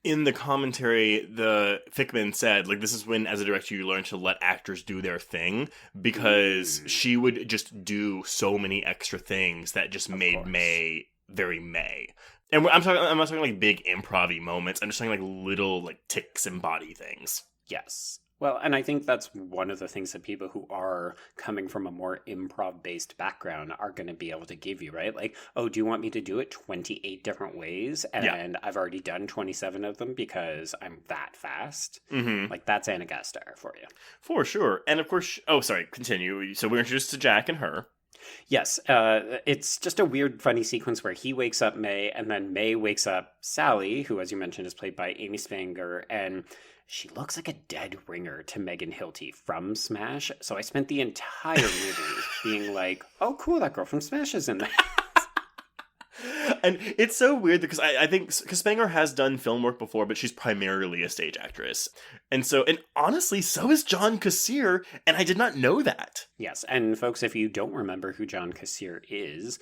In the commentary, the Fickman said, like, this is when, as a director, you learn to let actors do their thing, because she would just do so many extra things that just made May very May. And I'm not talking like big improv-y moments. I'm just talking like little like ticks and body things. Yes. Well, and I think that's one of the things that people who are coming from a more improv-based background are going to be able to give you, right? Like, oh, do you want me to do it 28 different ways? And I've already done 27 of them because I'm that fast. Mm-hmm. Like, that's Anna Gasteyer for you. For sure. And of course, continue. So we're introduced to Jack and her. Yes, it's just a weird, funny sequence where he wakes up May, and then May wakes up Sally, who, as you mentioned, is played by Amy Spanger, and she looks like a dead ringer to Megan Hilty from Smash. So I spent the entire movie being like, oh, cool, that girl from Smash is in there. And it's so weird because I think because Spanger has done film work before, but she's primarily a stage actress. And honestly, so is John Kassir, and I did not know that. Yes, and folks, if you don't remember who John Kassir is,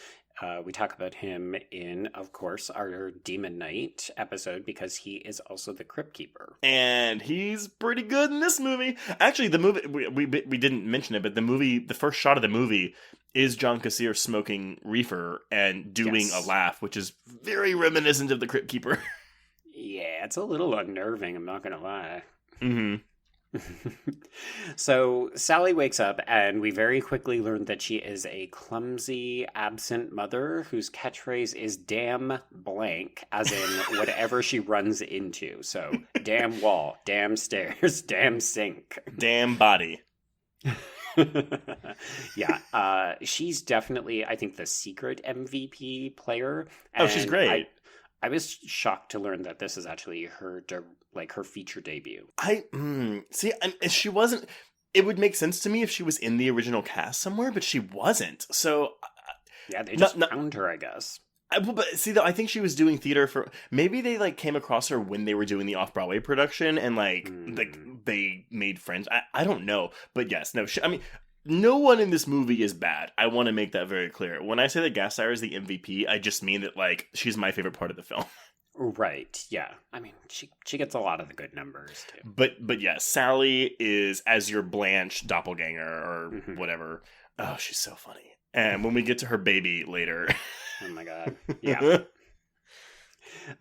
we talk about him in, of course, our Demon Knight episode because he is also the Crypt Keeper. And he's pretty good in this movie. Actually, the movie, we didn't mention it, but the first shot of the movie is John Kassir smoking reefer and doing a laugh, which is very reminiscent of the Crypt Keeper. Yeah, it's a little unnerving, I'm not going to lie. Mm-hmm. So Sally wakes up and we very quickly learn that she is a clumsy, absent mother whose catchphrase is damn blank, as in whatever she runs into. So damn wall, damn stairs, damn sink. Damn body. Yeah, she's definitely, I think, the secret MVP player. And she's great. I was shocked to learn that this is actually her feature debut. See, and she wasn't. It would make sense to me if she was in the original cast somewhere, but she wasn't. So yeah, they just found her, I guess. But see, though, I think she was doing theater for. Maybe they came across her when they were doing the off-Broadway production, and they made friends. I don't know, but yes, no. I mean, no one in this movie is bad. I want to make that very clear. When I say that Gasteyer is the MVP, I just mean that she's my favorite part of the film. Right. Yeah. I mean, she gets a lot of the good numbers too. But yeah, Sally is as your Blanche doppelganger or whatever. Oh, she's so funny. And when we get to her baby later. Oh my God. Yeah.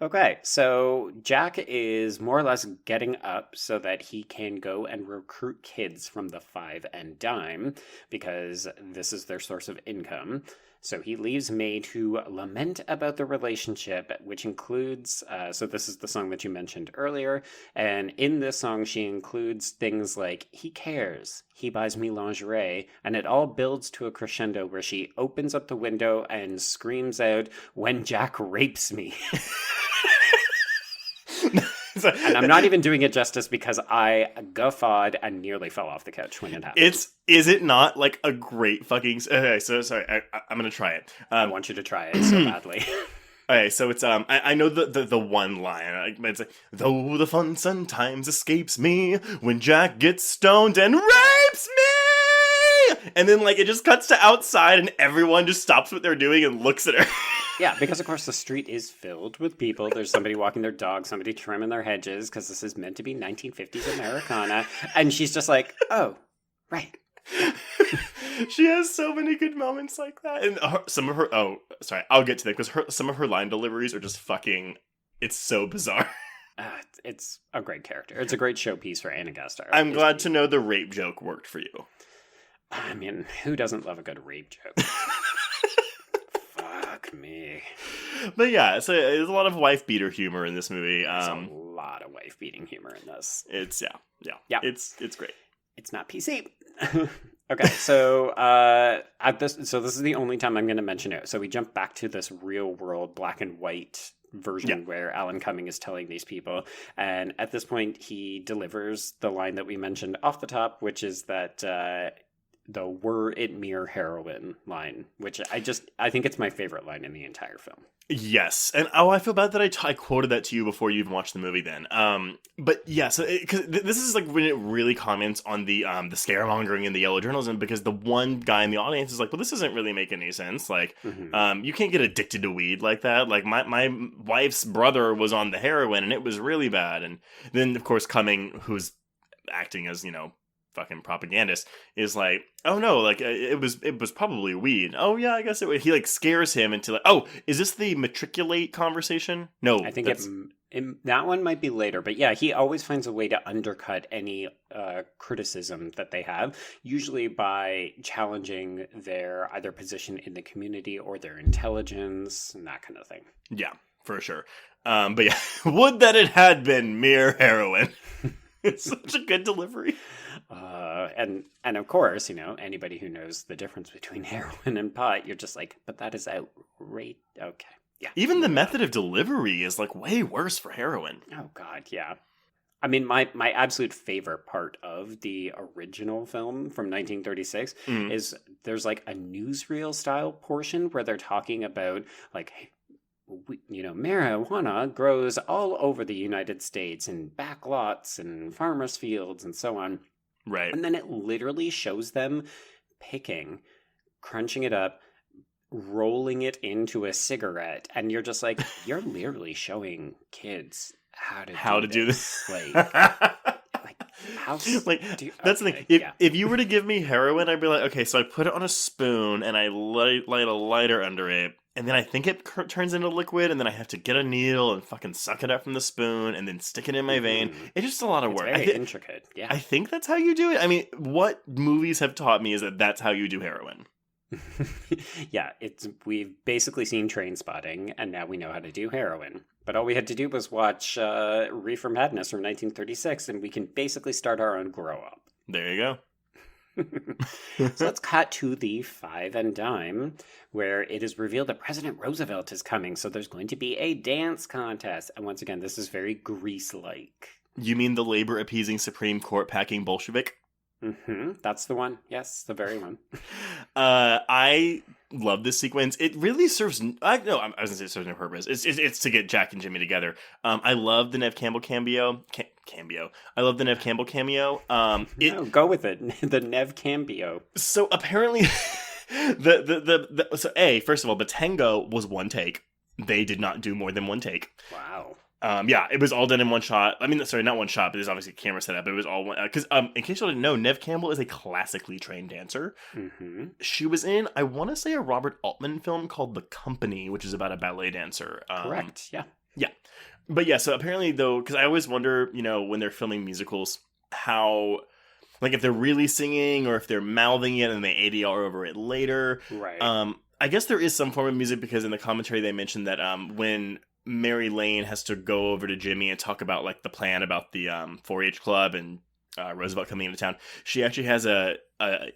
Okay, so Jack is more or less getting up so that he can go and recruit kids from the Five and Dime because this is their source of income. So he leaves May to lament about the relationship, which includes, so this is the song that you mentioned earlier, and in this song she includes things like, he cares, he buys me lingerie, and it all builds to a crescendo where she opens up the window and screams out, when Jack rapes me. And I'm not even doing it justice because I guffawed and nearly fell off the couch when it happened. Is it not like a great fucking... Okay, so sorry, I'm gonna try it. I want you to try it so badly. Okay, so it's I know the one line. It's like, though the fun sometimes escapes me when Jack gets stoned and rapes me, and then it just cuts to outside and everyone just stops what they're doing and looks at her. Yeah, because of course the street is filled with people. There's somebody walking their dog, somebody trimming their hedges, because this is meant to be 1950s Americana. And she's just like, oh, right. She has so many good moments like that. And some of her, I'll get to that, because some of her line deliveries are just fucking, it's so bizarre. It's a great character. It's a great showpiece for Anna Gasteyer. I'm glad to know the rape joke worked for you. I mean, who doesn't love a good rape joke? Me. But yeah, so there's a lot of wife beater humor in this movie. There's a lot of wife beating humor in this. It's yeah. It's great. It's not PC. Okay, so this is the only time I'm going to mention it. So we jump back to this real world black and white version where Alan Cumming is telling these people, and at this point he delivers the line that we mentioned off the top, which is that the "were it mere heroine" line, which I think it's my favorite line in the entire film. Yes, and I feel bad that I quoted that to you before you even watched the movie. Then, but yeah, so because this is when it really comments on the scaremongering and the yellow journalism, because the one guy in the audience is like, well, this doesn't really make any sense. You can't get addicted to weed like that. Like my wife's brother was on the heroin and it was really bad. And then of course Cumming, who's acting as fucking propagandist, is like, oh no, like it was probably weed. Oh yeah, I guess it was. He like scares him into like, oh, is this the matriculate conversation? No, I think that one might be later, but yeah, he always finds a way to undercut any criticism that they have, usually by challenging their either position in the community or their intelligence and that kind of thing. Yeah, for sure. But yeah, would that it had been mere heroin. It's such a good delivery. And of course, anybody who knows the difference between heroin and pot, you're just like, but that is outrageous. Okay. Yeah. Even the method of delivery is like way worse for heroin. Oh God, yeah. I mean, my absolute favorite part of the original film from 1936 is there's like a newsreel style portion where they're talking about like, marijuana grows all over the United States in back lots and farmers' fields and so on. Right. And then it literally shows them picking, crunching it up, rolling it into a cigarette, and you're just like, you're literally showing kids how to do this. That's the thing. If you were to give me heroin, I'd be like, okay, so I put it on a spoon and I light a lighter under it, and then I think it turns into liquid, and then I have to get a needle and fucking suck it up from the spoon and then stick it in my vein. It's just a lot of work. Very intricate. Yeah, I think that's how you do it. I mean, what movies have taught me is that that's how you do heroin. Yeah, we've basically seen Train Spotting, and now we know how to do heroin. But all we had to do was watch Reefer Madness from 1936, and we can basically start our own grow up. There you go. So let's cut to the Five and Dime, where it is revealed that President Roosevelt is coming. So there's going to be a dance contest, and once again, this is very Grease-like. You mean the labor-appeasing Supreme Court packing Bolshevik? That's the one. Yes, the very one. I love this sequence. It really serves. I was gonna say it serves no purpose. It's to get Jack and Jimmy together. I love the Neve Campbell cameo. I love the Neve Campbell cameo. Go with it. The Neve cameo. So apparently, first of all, the tango was one take. They did not do more than one take. Wow. It was all done in one shot. I mean, sorry, not one shot, but there's obviously a camera set up. But it was all one. Because in case you didn't know, Neve Campbell is a classically trained dancer. She was in, I want to say, a Robert Altman film called The Company, which is about a ballet dancer. Correct. Yeah. Yeah. But yeah, so apparently though, because I always wonder, when they're filming musicals, how, like, if they're really singing or if they're mouthing it and they ADR over it later. Right. I guess there is some form of music because in the commentary they mentioned that when Mary Lane has to go over to Jimmy and talk about like the plan about the 4-H club and Roosevelt coming into town. She actually has a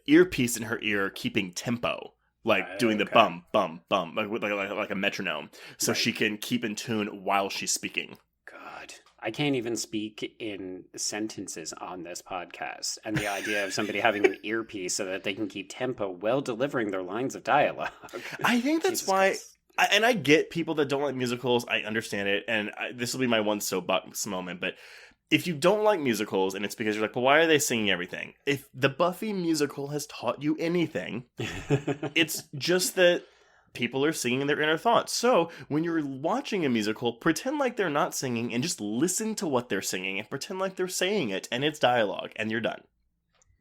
earpiece in her ear keeping tempo, like doing the bum bum bum like a metronome, so she can keep in tune while she's speaking. God, I can't even speak in sentences on this podcast, and the idea of somebody having an earpiece so that they can keep tempo while delivering their lines of dialogue. I think that's why. And I get people that don't like musicals. I understand it. And this will be my one soapbox moment. But if you don't like musicals and it's because you're like, well, why are they singing everything? If the Buffy musical has taught you anything, it's just that people are singing their inner thoughts. So when you're watching a musical, pretend like they're not singing and just listen to what they're singing and pretend like they're saying it and it's dialogue and you're done.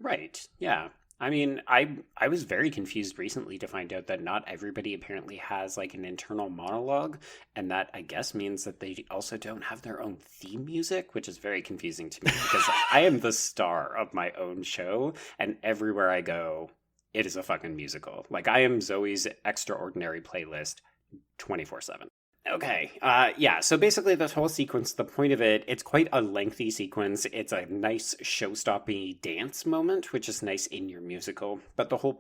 Right. Yeah. I mean, I was very confused recently to find out that not everybody apparently has like an internal monologue, and that I guess means that they also don't have their own theme music, which is very confusing to me because I am the star of my own show, and everywhere I go, it is a fucking musical. Like I am Zoe's Extraordinary Playlist 24/7. Okay, so basically this whole sequence, the point of it, it's quite a lengthy sequence. It's a nice show-stopping dance moment, which is nice in your musical. But the whole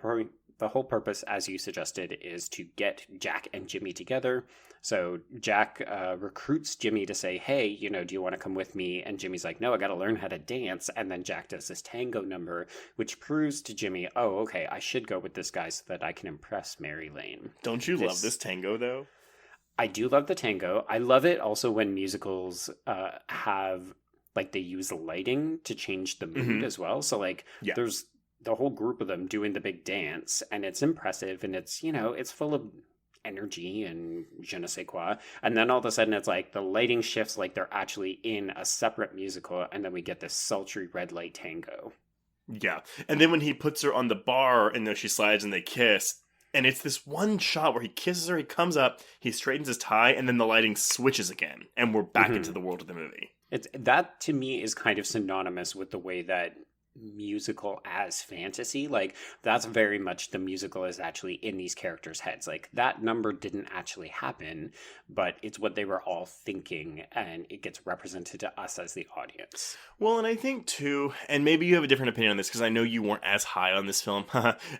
purpose, as you suggested, is to get Jack and Jimmy together. So Jack recruits Jimmy to say, hey, do you want to come with me? And Jimmy's like, no, I got to learn how to dance. And then Jack does this tango number, which proves to Jimmy, oh, okay, I should go with this guy so that I can impress Mary Lane. Don't you love this tango, though? I do love the tango. I love it also when musicals have, like, they use lighting to change the mood as well. So, like, there's the whole group of them doing the big dance, and it's impressive, and it's, it's full of energy and je ne sais quoi. And then all of a sudden it's like the lighting shifts like they're actually in a separate musical, and then we get this sultry red light tango. Yeah. And then when he puts her on the bar and then she slides and they kiss, and it's this one shot where he kisses her, he comes up, he straightens his tie, and then the lighting switches again, and we're back into the world of the movie. That to me is kind of synonymous with the way that musical as fantasy, like that's very much the musical is actually in these characters' heads. Like that number didn't actually happen, but it's what they were all thinking, and it gets represented to us as the audience. Well, and I think too, and maybe you have a different opinion on this because I know you weren't as high on this film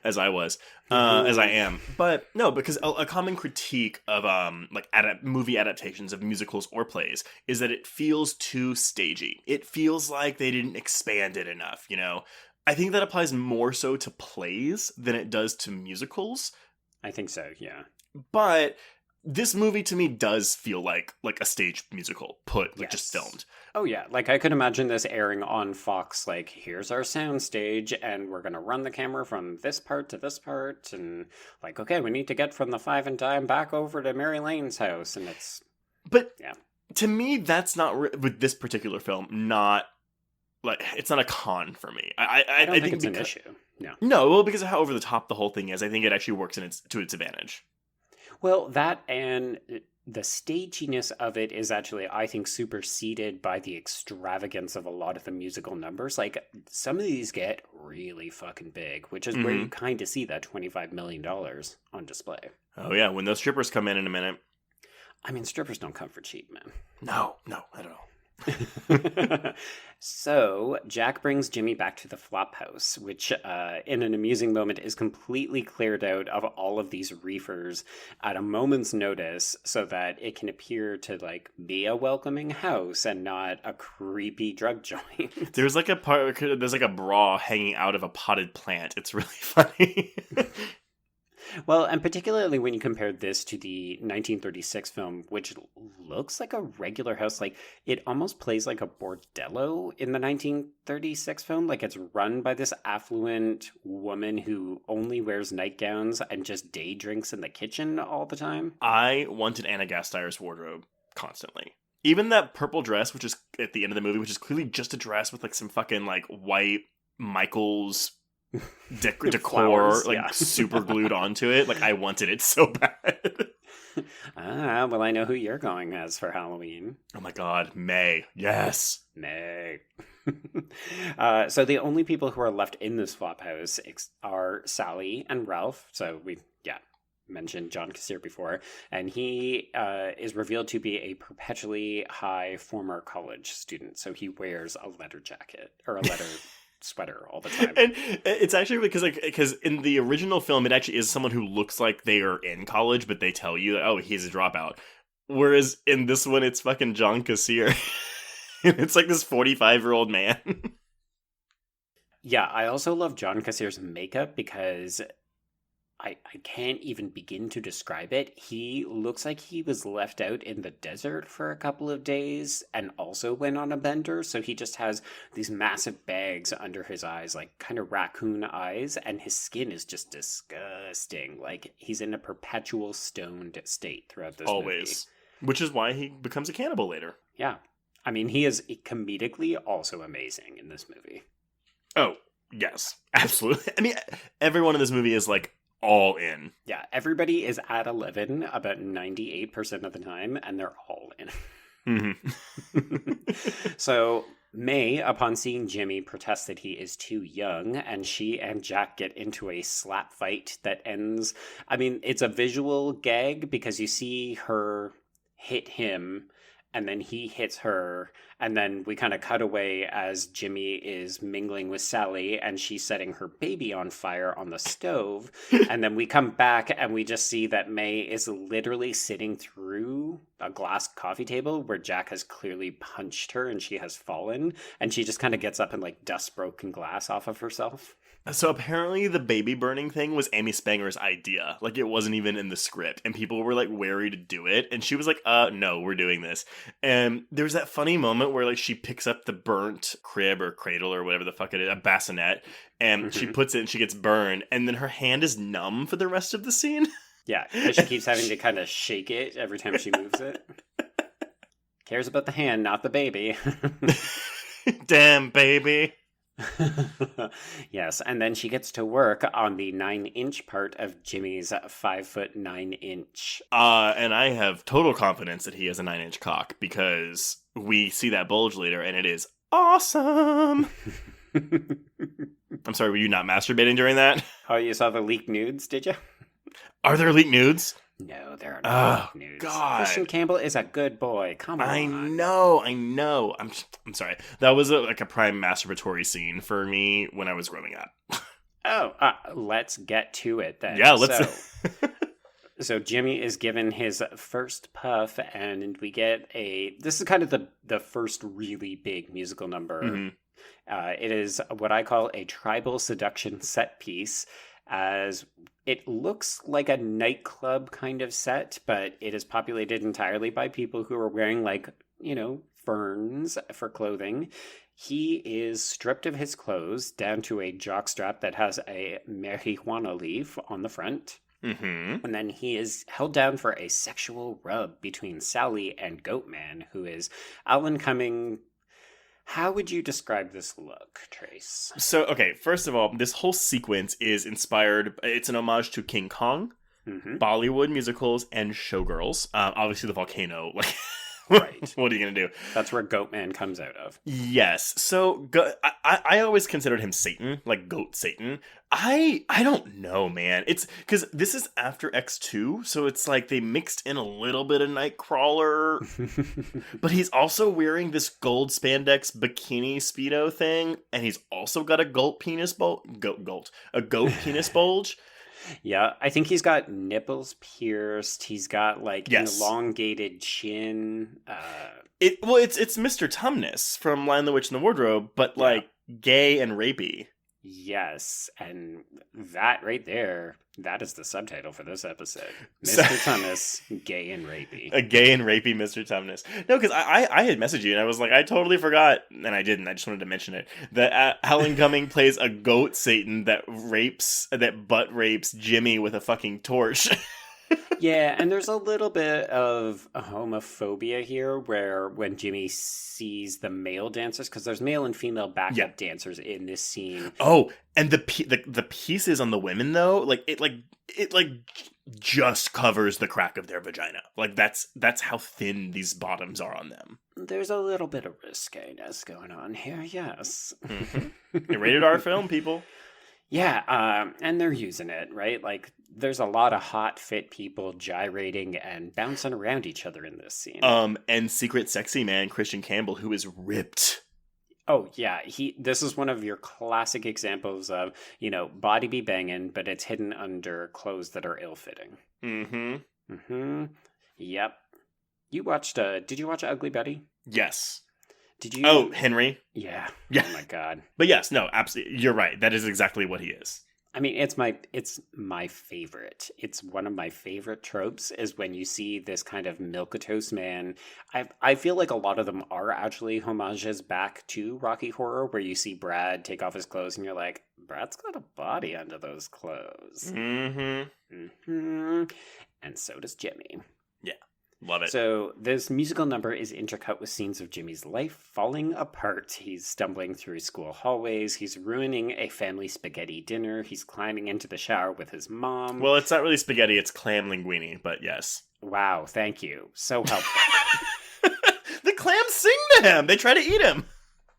as I was, as I am. But no, because a common critique of like movie adaptations of musicals or plays is that it feels too stagey. It feels like they didn't expand it enough, you know? I think that applies more so to plays than it does to musicals. I think so, yeah. But this movie to me does feel like a stage musical just filmed. Oh yeah, like I could imagine this airing on Fox, like here's our soundstage and we're going to run the camera from this part to this part, and like, okay, we need to get from the Five and Dime back over to Mary Lane's house, and it's... But yeah, to me, that's not, with this particular film, not, like, it's not a con for me. I don't think it's an issue. No, well, because of how over the top the whole thing is, I think it actually works to its advantage. Well, that and the staginess of it is actually, I think, superseded by the extravagance of a lot of the musical numbers. Like, some of these get really fucking big, which is where you kind of see that $25 million on display. Oh, yeah, when those strippers come in a minute. I mean, strippers don't come for cheap, man. No, not at all. So Jack brings Jimmy back to the flop house, which in an amusing moment is completely cleared out of all of these reefers at a moment's notice so that it can appear to like be a welcoming house and not a creepy drug joint. There's like a bra hanging out of a potted plant. It's really funny. Well, and particularly when you compare this to the 1936 film, which looks like a regular house, like it almost plays like a bordello in the 1936 film. Like it's run by this affluent woman who only wears nightgowns and just day drinks in the kitchen all the time. I wanted Anna Gasteyer's wardrobe constantly. Even that purple dress, which is at the end of the movie, which is clearly just a dress with like some fucking like white Michael's decor Flowers, super glued onto it. Like I wanted it so bad. Well, I know who you're going as for Halloween. Oh my god, May. Yes. May. So the only people who are left in this flop house are Sally and Ralph. So we mentioned John Gasteyer before, and he is revealed to be a perpetually high former college student. So he wears a leather jacket or a leather sweater all the time. And it's actually because in the original film it actually is someone who looks like they are in college, but they tell you, oh, he's a dropout. Whereas in this one it's fucking John Gasteyer. It's like this 45-year-old man. Yeah, I also love John Gasteyer's makeup because I can't even begin to describe it. He looks like he was left out in the desert for a couple of days and also went on a bender. So he just has these massive bags under his eyes, like kind of raccoon eyes, and his skin is just disgusting. Like he's in a perpetual stoned state throughout this Always. Movie. Which is why he becomes a cannibal later. Yeah. I mean, he is comedically also amazing in this movie. Oh, yes. Absolutely. I mean, everyone in this movie is like, all in. Yeah, everybody is at 11 about 98% of the time, and they're all in. So May, upon seeing Jimmy, protests that he is too young, and she and Jack get into a slap fight that ends... I mean, it's a visual gag because you see her hit him, and then he hits her, and then we kind of cut away as Jimmy is mingling with Sally, and she's setting her baby on fire on the stove, and then we come back, and we just see that May is literally sitting through a glass coffee table where Jack has clearly punched her, and she has fallen, and she just kind of gets up and, like, dusts broken glass off of herself. So apparently the baby burning thing was Amy Spanger's idea. Like, it wasn't even in the script. And people were, like, wary to do it. And she was like, no, we're doing this. And there was that funny moment where, like, she picks up the burnt crib or cradle or whatever the fuck it is, a bassinet, and she puts it and she gets burned. And then her hand is numb for the rest of the scene. Yeah, because she keeps having to kind of shake it every time she moves it. Cares about the hand, not the baby. Damn, baby. Yes, and then she gets to work on the 9-inch part of Jimmy's 5'9" And I have total confidence that he has a 9-inch cock because we see that bulge later and it is awesome. I'm sorry, were you not masturbating during that? Oh, you saw the leaked nudes, did you? Are there leaked nudes? No, there are no leaked nudes. God. Christian Campbell is a good boy. Come on. I know. I'm sorry. That was a prime masturbatory scene for me when I was growing up. Oh, let's get to it then. Yeah, let's. So Jimmy is given his first puff, and we get this is kind of the first really big musical number. Mm-hmm. It is what I call a tribal seduction set piece, as it looks like a nightclub kind of set, but it is populated entirely by people who are wearing, like, ferns for clothing. He is stripped of his clothes down to a jockstrap that has a marijuana leaf on the front. Mm-hmm. And then he is held down for a sexual rub between Sally and Goatman, who is Alan Cumming. How would you describe this look, Trace? So, okay, first of all, this whole sequence is inspired, it's an homage to King Kong, Bollywood musicals, and showgirls. Obviously the volcano, like... Right. What are you going to do? That's where Goatman comes out of. Yes. So I always considered him Satan, like Goat Satan. I don't know, man. It's because this is after X2, so it's like they mixed in a little bit of Nightcrawler, but he's also wearing this gold spandex bikini Speedo thing, and he's also got a goat penis penis bulge. Yeah, I think he's got nipples pierced. He's got like an elongated chin. It's Mr. Tumnus from Lion the Witch in the Wardrobe, but like gay and rapey. Yes, and that right there, that is the subtitle for this episode. Mr. Tumnus, gay and rapey. A gay and rapey Mr. Tumnus. No, because I had messaged you and I was like, I totally forgot, and I didn't. I just wanted to mention it. That Alan Cumming plays a goat Satan that butt rapes Jimmy with a fucking torch. Yeah, and there's a little bit of homophobia here where when Jimmy sees the male dancers, because there's male and female backup dancers in this scene. Oh, and the pieces on the women though, it just covers the crack of their vagina. Like that's how thin these bottoms are on them. There's a little bit of risqueness going on here, yes. Mm-hmm. A rated R film, people. Yeah, and they're using it, right? Like, there's a lot of hot, fit people gyrating and bouncing around each other in this scene. And secret sexy man Christian Campbell, who is ripped. Oh, yeah. This is one of your classic examples of, body be banging, but it's hidden under clothes that are ill-fitting. Mm-hmm. Mm-hmm. Yep. Did you watch Ugly Betty? Yes. Did you? Oh, Henry? Yeah. Yeah. Oh my God. But yes, no, absolutely. You're right. That is exactly what he is. I mean, it's my favorite. It's one of my favorite tropes is when you see this kind of milquetoast man. I feel like a lot of them are actually homages back to Rocky Horror, where you see Brad take off his clothes and you're like, Brad's got a body under those clothes. Mm-hmm. Mm-hmm. And so does Jimmy. Yeah. Love it. So this musical number is intercut with scenes of Jimmy's life falling apart. He's stumbling through school hallways. He's ruining a family spaghetti dinner. He's climbing into the shower with his mom. Well, it's not really spaghetti, it's clam linguine, but yes. Wow, thank you. So helpful. The clams sing to him. They try to eat him.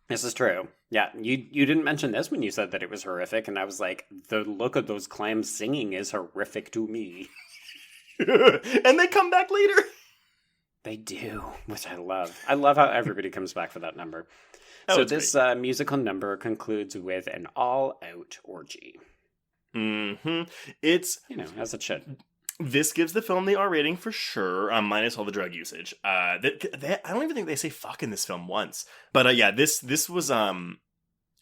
This is true. Yeah, you didn't mention this when you said that it was horrific, and I was like, the look of those clams singing is horrific to me. And they come back later. They do, which I love. I love how everybody comes back for that number. So this musical number concludes with an all-out orgy. Mm-hmm. It's... as it should. This gives the film the R rating for sure, minus all the drug usage. I don't even think they say fuck in this film once. But yeah, this was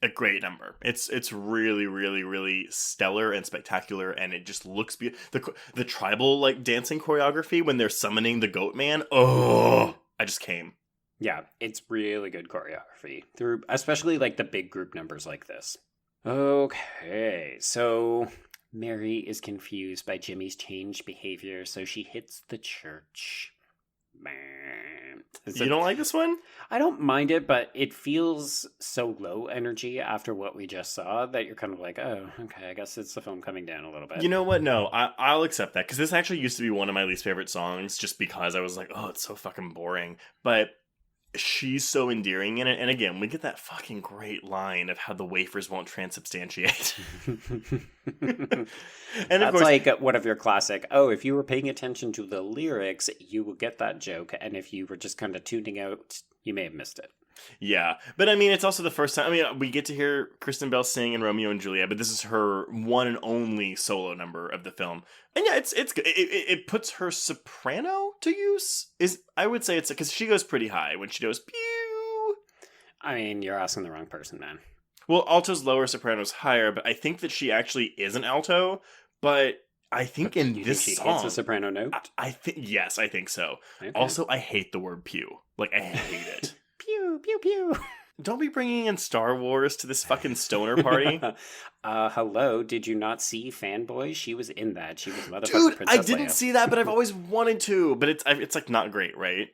a great number. It's really, really, really stellar and spectacular, and it just looks beautiful. The tribal like dancing choreography when they're summoning the goat man. Oh, I just came. Yeah, it's really good choreography through, especially like the big group numbers like this. Okay, so Mary is confused by Jimmy's changed behavior, so she hits the church. You don't like this one? I don't mind it, but it feels so low energy after what we just saw that you're kind of like, oh, okay, I guess it's the film coming down a little bit. You know what? No, I'll accept that, because this actually used to be one of my least favorite songs, just because I was like, oh, it's so fucking boring. But she's so endearing in it, and again, we get that fucking great line of how the wafers won't transubstantiate. And that's of course, like one of your classic, oh, if you were paying attention to the lyrics, you would get that joke, and if you were just kind of tuning out, you may have missed it. yeah, but I mean, it's also the first time. I mean, we get to hear Kristen Bell sing in Romeo and Juliet, but this is her one and only solo number of the film, and yeah, it's good. It puts her soprano to use. I would say it's because she goes pretty high when she goes pew. I mean, you're asking the wrong person, man. Well, alto's lower, soprano's higher, but I think that she actually is an alto. But I think in You this think she song, hits a soprano note? I think yes, I think so. Okay. Also, I hate the word pew. Like, I hate it. Pew, pew, pew. Don't be bringing in Star Wars to this fucking stoner party. Hello, did you not see Fanboy? She was in that. She was motherfucking Dude, Princess I didn't Leia. see that, but I've always wanted to. But it's like not great, right?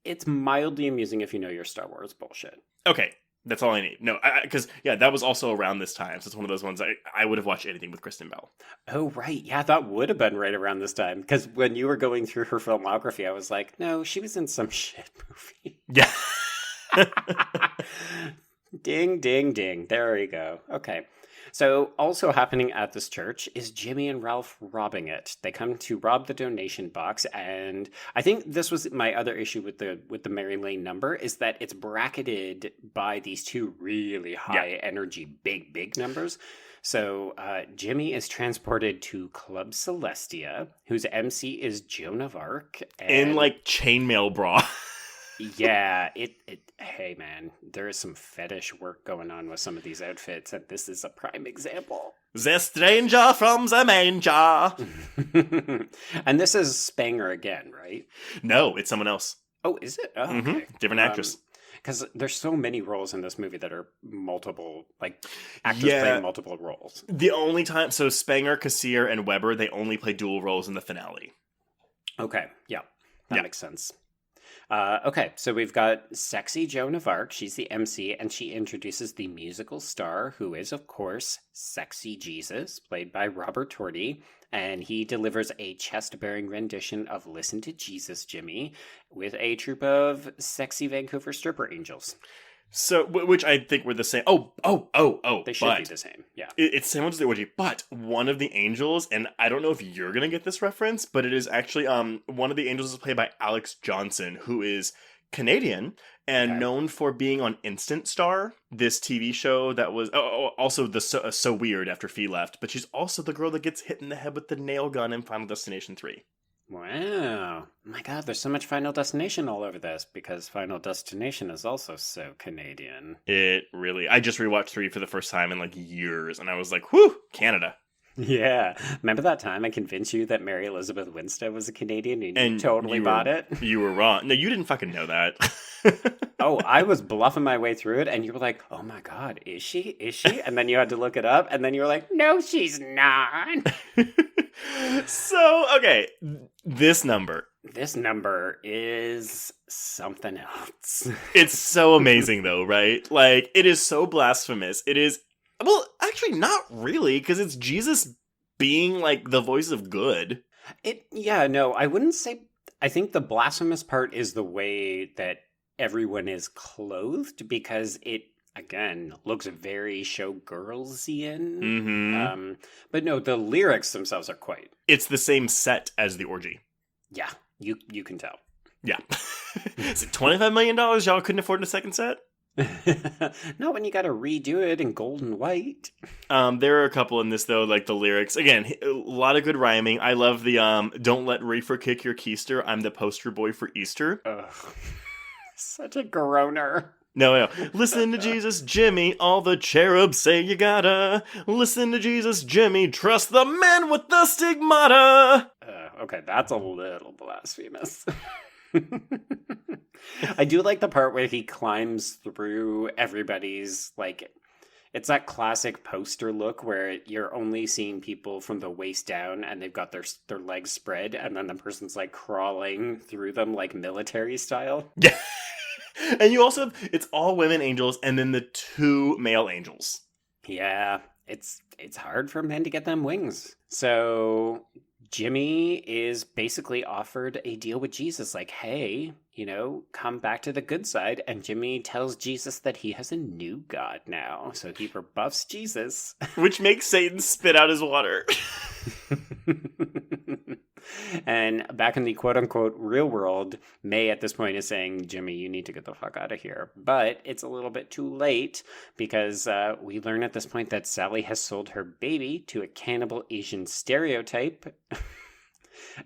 It's mildly amusing if you know your Star Wars bullshit. Okay, that's all I need. No, because that was also around this time, so it's one of those ones I would have watched anything with Kristen Bell. Oh, right. Yeah, that would have been right around this time. Because when you were going through her filmography, I was like, no, she was in some shit movie. Yeah. Ding, ding, ding. There we go. Okay. So also happening at this church is Jimmy and Ralph robbing it. They come to rob the donation box, and I think this was my other issue with the Mary Lane number, is that it's bracketed by these two really high energy big numbers. So Jimmy is transported to Club Celestia, whose MC is Joan of Arc. In like chainmail bra. Yeah, hey man, there is some fetish work going on with some of these outfits, and this is a prime example. The stranger from the manger. And this is Spanger again, right? No, it's someone else. Oh, is it? Oh, okay. Different actress. Because there's so many roles in this movie that are multiple, like, actors playing multiple roles. The only time, so Spanger, Gasteyer, and Weber, they only play dual roles in the finale. Okay, yeah, that makes sense. Okay, so we've got sexy Joan of Arc. She's the MC, and she introduces the musical star, who is, of course, Sexy Jesus, played by Robert Torti. And he delivers a chest-bearing rendition of Listen to Jesus, Jimmy, with a troupe of sexy Vancouver stripper angels. So, which I think were the same. Oh. They should be the same, yeah. It's same as the orgy, but one of the angels, and I don't know if you're going to get this reference, but it is actually, one of the angels is played by Alex Johnson, who is Canadian and known for being on Instant Star, this TV show that was also the So Weird after Fee left, but she's also the girl that gets hit in the head with the nail gun in Final Destination 3. Wow. My God, there's so much Final Destination all over this, because Final Destination is also so Canadian. It really... I just rewatched 3 for the first time in like years, and I was like, whew, Canada. Yeah. Remember that time I convinced you that Mary Elizabeth Winstead was a Canadian and you totally bought it? You were wrong. No, you didn't fucking know that. Oh, I was bluffing my way through it, and you were like, oh my God, is she? Is she? And then you had to look it up, and then you were like, no, she's not. So, okay, this number is something else. It's so amazing, though, right? Like, it is so blasphemous. It is, well, actually, not really, because it's Jesus being, like, the voice of good. I wouldn't say, I think the blasphemous part is the way that everyone is clothed, because it, again, looks very showgirlsy-ian. Mm-hmm. But no, the lyrics themselves are quite. It's the same set as the orgy. Yeah, you can tell. Yeah. Is it $25 million? Y'all couldn't afford a second set? Not when you gotta redo it in gold and white. There are a couple in this, though, like the lyrics. Again, a lot of good rhyming. I love the, don't let Reefer kick your keister. I'm the poster boy for Easter. Ugh. Such a groaner. No. Listen to Jesus, Jimmy. All the cherubs say you gotta. Listen to Jesus, Jimmy. Trust the man with the stigmata. Okay, that's a little blasphemous. I do like the part where he climbs through everybody's, like, It's that classic poster look where you're only seeing people from the waist down and they've got their legs spread and then the person's like crawling through them like military style. Yeah. And you also have, it's all women angels and then the 2 male angels. Yeah, it's hard for men to get them wings. So Jimmy is basically offered a deal with Jesus, like, hey, come back to the good side. And Jimmy tells Jesus that he has a new God now. So he rebuffs Jesus. Which makes Satan spit out his water. And back in the quote-unquote real world, May at this point is saying, Jimmy, you need to get the fuck out of here. But it's a little bit too late because we learn at this point that Sally has sold her baby to a cannibal Asian stereotype.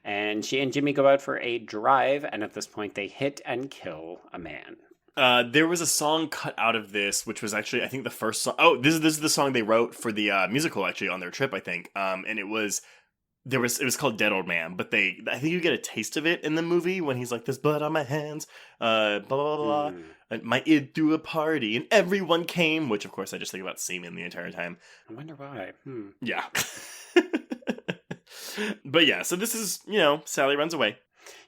And she and Jimmy go out for a drive, and at this point they hit and kill a man. There was a song cut out of this, which was actually, I think, the first song. Oh, this is the song they wrote for the musical, actually, on their trip, I think. And it was called Dead Old Man, but I think you get a taste of it in the movie when he's like, there's blood on my hands, blah, blah, blah, and my id threw a party, and everyone came, which, of course, I just think about semen the entire time. I wonder why. Yeah. But yeah, so this is, Sally runs away.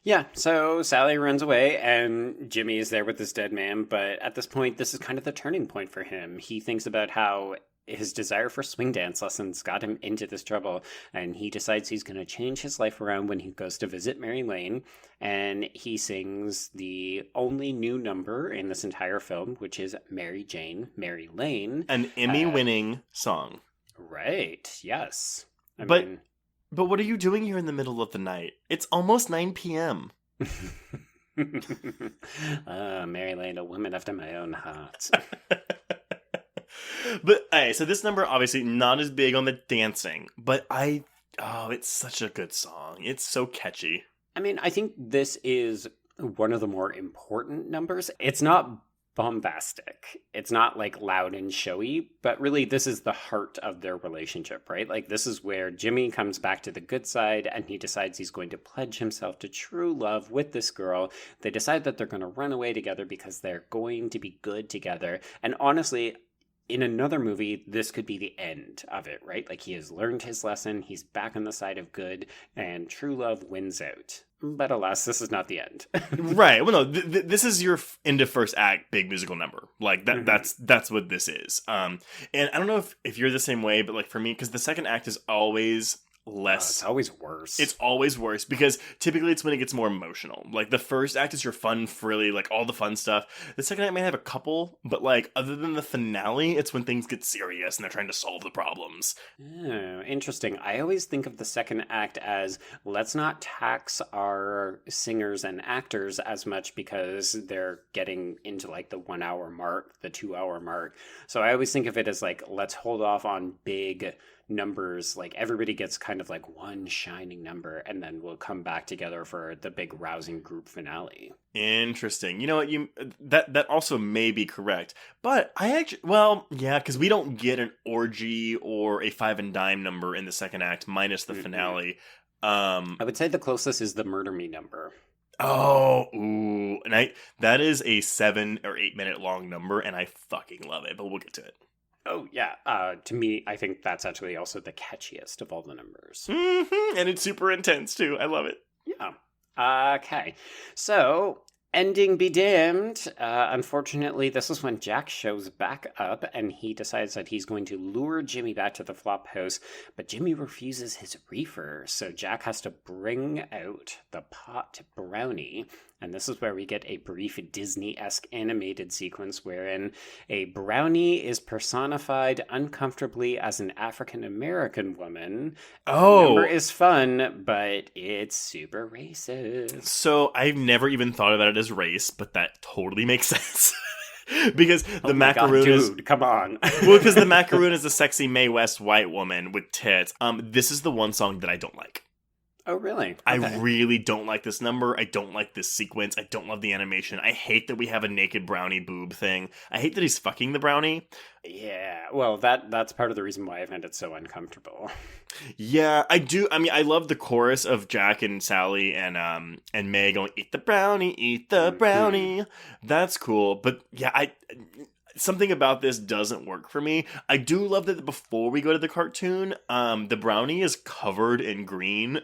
Yeah, so Sally runs away, and Jimmy is there with this dead man, but at this point, this is kind of the turning point for him. He thinks about how his desire for swing dance lessons got him into this trouble, and he decides he's going to change his life around when he goes to visit Mary Lane, and he sings the only new number in this entire film, which is Mary Jane, Mary Lane. An Emmy-winning song. Right, yes. But what are you doing here in the middle of the night? It's almost 9 p.m. Mary Lane, a woman after my own heart. But, so this number, obviously, not as big on the dancing, but it's such a good song. It's so catchy. I mean, I think this is one of the more important numbers. It's not bombastic. It's not like loud and showy, but really this is the heart of their relationship, right? Like this is where Jimmy comes back to the good side and he decides he's going to pledge himself to true love with this girl. They decide that they're going to run away together because they're going to be good together. And honestly, in another movie, this could be the end of it, right? Like he has learned his lesson, he's back on the side of good, and true love wins out. But alas, this is not the end. Right. Well, no, this is your end of first act big musical number. Like that. Mm-hmm. That's what this is. And I don't know if you're the same way, but like for me, because the second act is always less. It's always worse. It's always worse because typically it's when it gets more emotional. Like the first act is your fun, frilly, like all the fun stuff. The second act may have a couple, but like other than the finale, it's when things get serious and they're trying to solve the problems. Oh, interesting. I always think of the second act as let's not tax our singers and actors as much because they're getting into like the 1 hour mark, the 2 hour mark. So I always think of it as like let's hold off on big numbers, like everybody gets kind of like one shining number and then we'll come back together for the big rousing group finale. Interesting. You know what, that also may be correct, but I actually, well, yeah, because we don't get an orgy or a five and dime number in the second act minus the finale. I would say the closest is the Murder Me number. Oh, ooh, and that is a 7 or 8 minute long number and I fucking love it, but we'll get to it. Oh, yeah. To me, I think that's actually also the catchiest of all the numbers. Mm-hmm. And it's super intense, too. I love it. Yeah. Okay. So, ending be damned. Unfortunately, this is when Jack shows back up, and he decides that he's going to lure Jimmy back to the flop house, but Jimmy refuses his reefer, so Jack has to bring out the pot brownie. And this is where we get a brief Disney-esque animated sequence wherein a brownie is personified uncomfortably as an African-American woman. Oh. The number is fun, but it's super racist. So I've never even thought about it as race, but that totally makes sense. Because the macaroon is... Dude, come on. Well, because the macaroon is a sexy Mae West white woman with tits. This is the one song that I don't like. Oh, really? Okay. I really don't like this number. I don't like this sequence. I don't love the animation. I hate that we have a naked brownie boob thing. I hate that he's fucking the brownie. Yeah, well, that's part of the reason why I find it so uncomfortable. Yeah, I do. I mean, I love the chorus of Jack and Sally and May going, eat the brownie, eat the brownie. That's cool. But yeah, something about this doesn't work for me. I do love that before we go to the cartoon, the brownie is covered in green.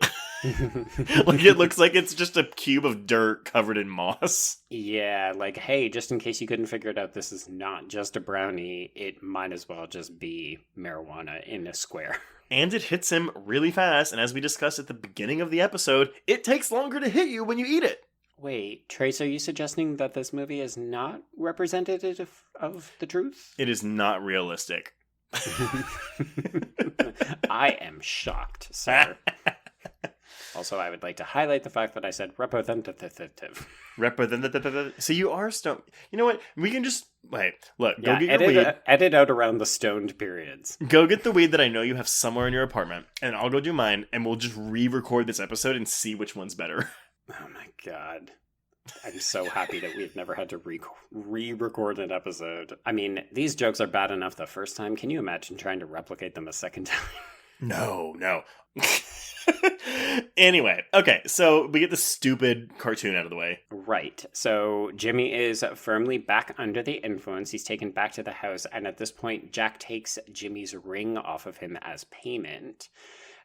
Like, it looks like it's just a cube of dirt covered in moss. Yeah, like, hey, just in case you couldn't figure it out, this is not just a brownie. It might as well just be marijuana in a square. And it hits him really fast, and as we discussed at the beginning of the episode, it takes longer to hit you when you eat it. Wait, Trace, are you suggesting that this movie is not representative of the truth? It is not realistic. I am shocked, sir. Also, I would like to highlight the fact that I said representative. So you are stoned. You know what? We can just wait. Look, Yeah, go get your weed. edit out around the stoned periods. Go get the weed that I know you have somewhere in your apartment, and I'll go do mine, and we'll just re-record this episode and see which one's better. Oh my god. I'm so happy that we've never had to re-record an episode. I mean, these jokes are bad enough the first time. Can you imagine trying to replicate them a second time? No. Anyway, okay, so we get the stupid cartoon out of the way. Right. So Jimmy is firmly back under the influence. He's taken back to the house, and at this point, Jack takes Jimmy's ring off of him as payment.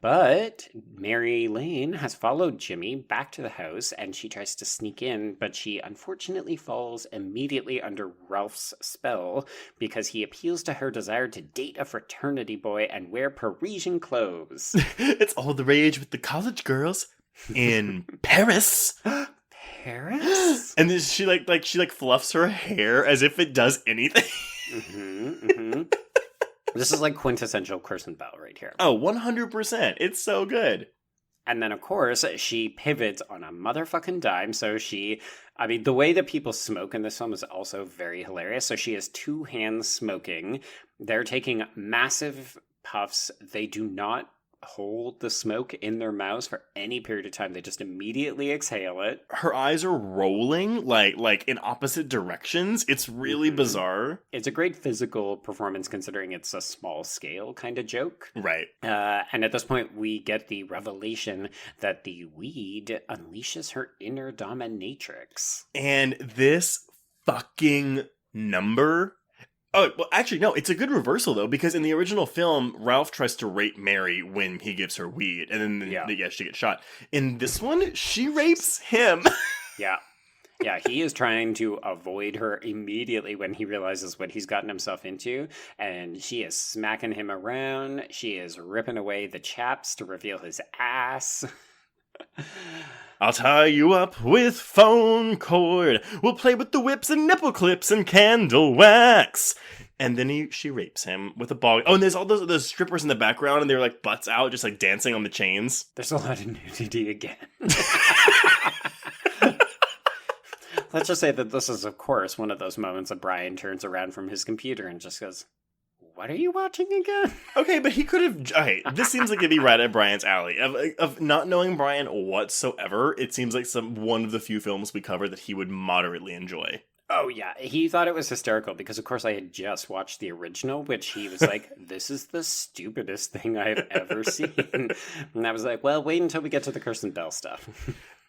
But Mary Lane has followed Jimmy back to the house, and she tries to sneak in, but she unfortunately falls immediately under Ralph's spell because he appeals to her desire to date a fraternity boy and wear Parisian clothes. It's all the rage with the college girls in Paris. Paris? And then she she fluffs her hair as if it does anything. This is like quintessential Kristen Bell right here. Oh, 100%. It's so good. And then, of course, she pivots on a motherfucking dime. So the way that people smoke in this film is also very hilarious. So she has two hands smoking. They're taking massive puffs. They do not hold the smoke in their mouths for any period of time. They just immediately exhale it. Her eyes are rolling like in opposite directions. It's really bizarre. It's a great physical performance considering it's a small scale kind of joke. Right. And at this point, we get the revelation that the weed unleashes her inner dominatrix. And this fucking number... Oh, well, actually, no, it's a good reversal, though, because in the original film, Ralph tries to rape Mary when he gives her weed, and then, she gets shot. In this one, she rapes him. Yeah. Yeah, he is trying to avoid her immediately when he realizes what he's gotten himself into, and she is smacking him around. She is ripping away the chaps to reveal his ass. I'll tie you up with phone cord. We'll play with the whips and nipple clips and candle wax. And then she rapes him with a ball. Oh, and there's all those strippers in the background, and they're like butts out, just like dancing on the chains. There's a lot of nudity again. Let's just say that this is, of course, one of those moments that Brian turns around from his computer and just goes, "What are you watching again?" Okay, but he could have... Okay, this seems like it'd be right at Brian's alley. Of not knowing Brian whatsoever, it seems like one of the few films we cover that he would moderately enjoy. Oh, yeah. He thought it was hysterical because, of course, I had just watched the original, which he was like, this is the stupidest thing I've ever seen. And I was like, well, wait until we get to the Kristen Bell stuff.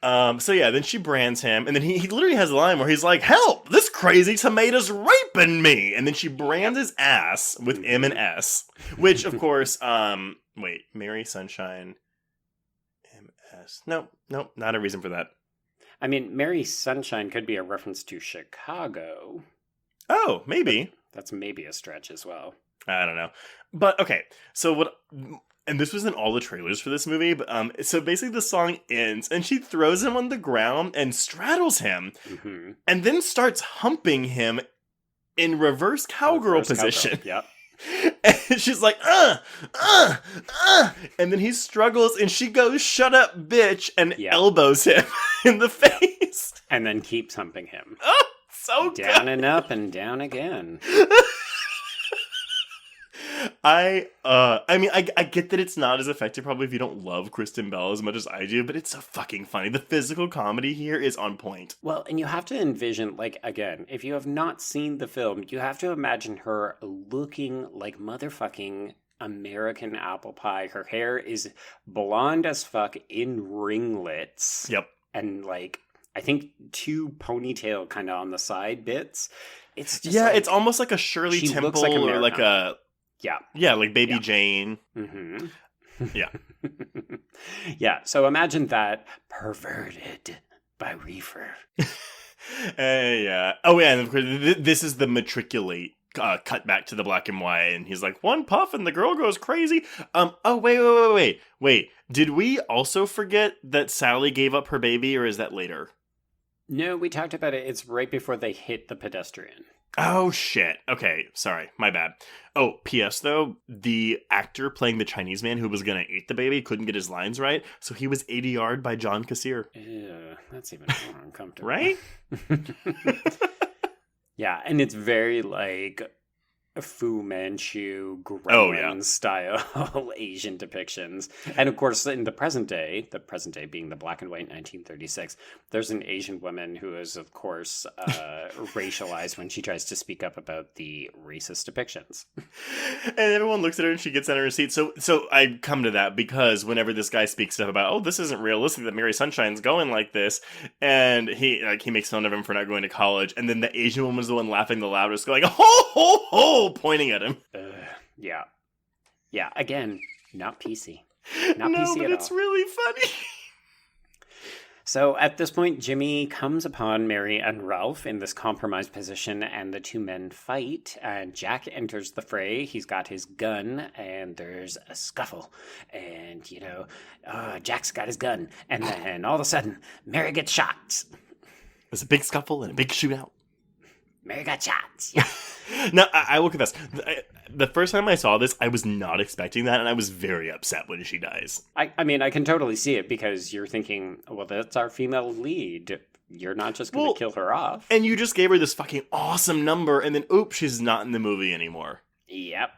So yeah, then she brands him, and then he literally has a line where he's like, "Help! This crazy tomato's raping me!" And then she brands his ass with M and S, which, of course, wait, Mary Sunshine, M-S. No, not a reason for that. I mean, Mary Sunshine could be a reference to Chicago. Oh, maybe. That's maybe a stretch as well. I don't know. But, okay, so what... And this was in all the trailers for this movie, but so basically the song ends, and she throws him on the ground and straddles him, and then starts humping him in reverse cowgirl position. Yep. And she's like, and then he struggles, and she goes, "Shut up, bitch," and elbows him in the face. And then keeps humping him. Oh, so good. Down and up and down again. I mean, I get that it's not as effective probably if you don't love Kristen Bell as much as I do, but it's so fucking funny. The physical comedy here is on point. Well, and you have to envision, like, again, if you have not seen the film, you have to imagine her looking like motherfucking American apple pie. Her hair is blonde as fuck in ringlets. Yep. And, like, I think two ponytail kind of on the side bits. It's just it's almost like a Shirley she Temple looks like or like a like Baby Jane. Mm-hmm. Yeah. Yeah, so imagine that perverted by Reefer. Yeah. Oh yeah, and of course this is the matriculate cut back to the black and white, and he's like, one puff and the girl goes crazy. Oh wait. Did we also forget that Sally gave up her baby, or is that later? No, we talked about it. It's right before they hit the pedestrian. Oh shit. Okay, sorry, my bad. Oh, P.S. though, the actor playing the Chinese man who was gonna eat the baby couldn't get his lines right, so he was ADR'd by John Kassir. Ew, that's even more uncomfortable. Right? Yeah, and it's very like Fu Manchu Gremlin style Asian depictions. And of course, in the present day being the black and white 1936, there's an Asian woman who is, of course, racialized when she tries to speak up about the racist depictions. And everyone looks at her and she gets on her seat. So I come to that because whenever this guy speaks stuff about, oh, this isn't realistic that Mary Sunshine's going like this, and he makes fun of him for not going to college, and then the Asian woman's the one laughing the loudest, going, ho, ho, ho, pointing at him. Yeah. Again, not PC. Not PC but at it's all. really funny. So at this point, Jimmy comes upon Mary and Ralph in this compromised position, and the two men fight. And Jack enters the fray. He's got his gun, and there's a scuffle. And Jack's got his gun, and then all of a sudden, Mary gets shot. There's a big scuffle and a big shootout. Mary got shot. Now, I will confess, the first time I saw this, I was not expecting that, and I was very upset when she dies. I mean, I can totally see it, because you're thinking, well, that's our female lead. You're not just going to kill her off. And you just gave her this fucking awesome number, and then, oops, she's not in the movie anymore. Yep.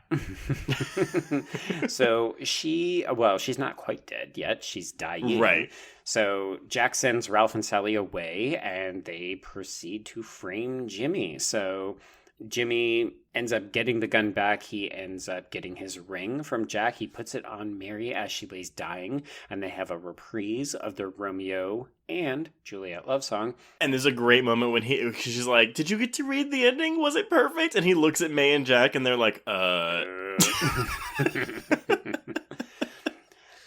So she's not quite dead yet. She's dying. Right. So Jack sends Ralph and Sally away, and they proceed to frame Jimmy. So Jimmy ends up getting the gun back. He ends up getting his ring from Jack. He puts it on Mary as she lays dying, and they have a reprise of their Romeo and Juliet love song. And there's a great moment when she's like, did you get to read the ending? Was it perfect? And he looks at May and Jack, and they're like,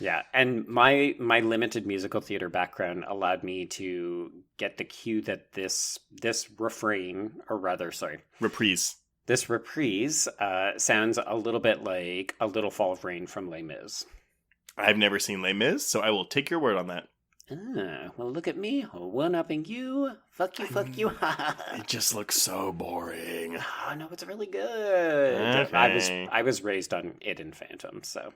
Yeah, and my limited musical theater background allowed me to get the cue that this reprise sounds a little bit like A Little Fall of Rain from Les Mis. I've never seen Les Mis, so I will take your word on that. Well, look at me, one-upping you. Fuck you. It just looks so boring. Oh, no, it's really good. Okay. I was raised on it and Phantom, so...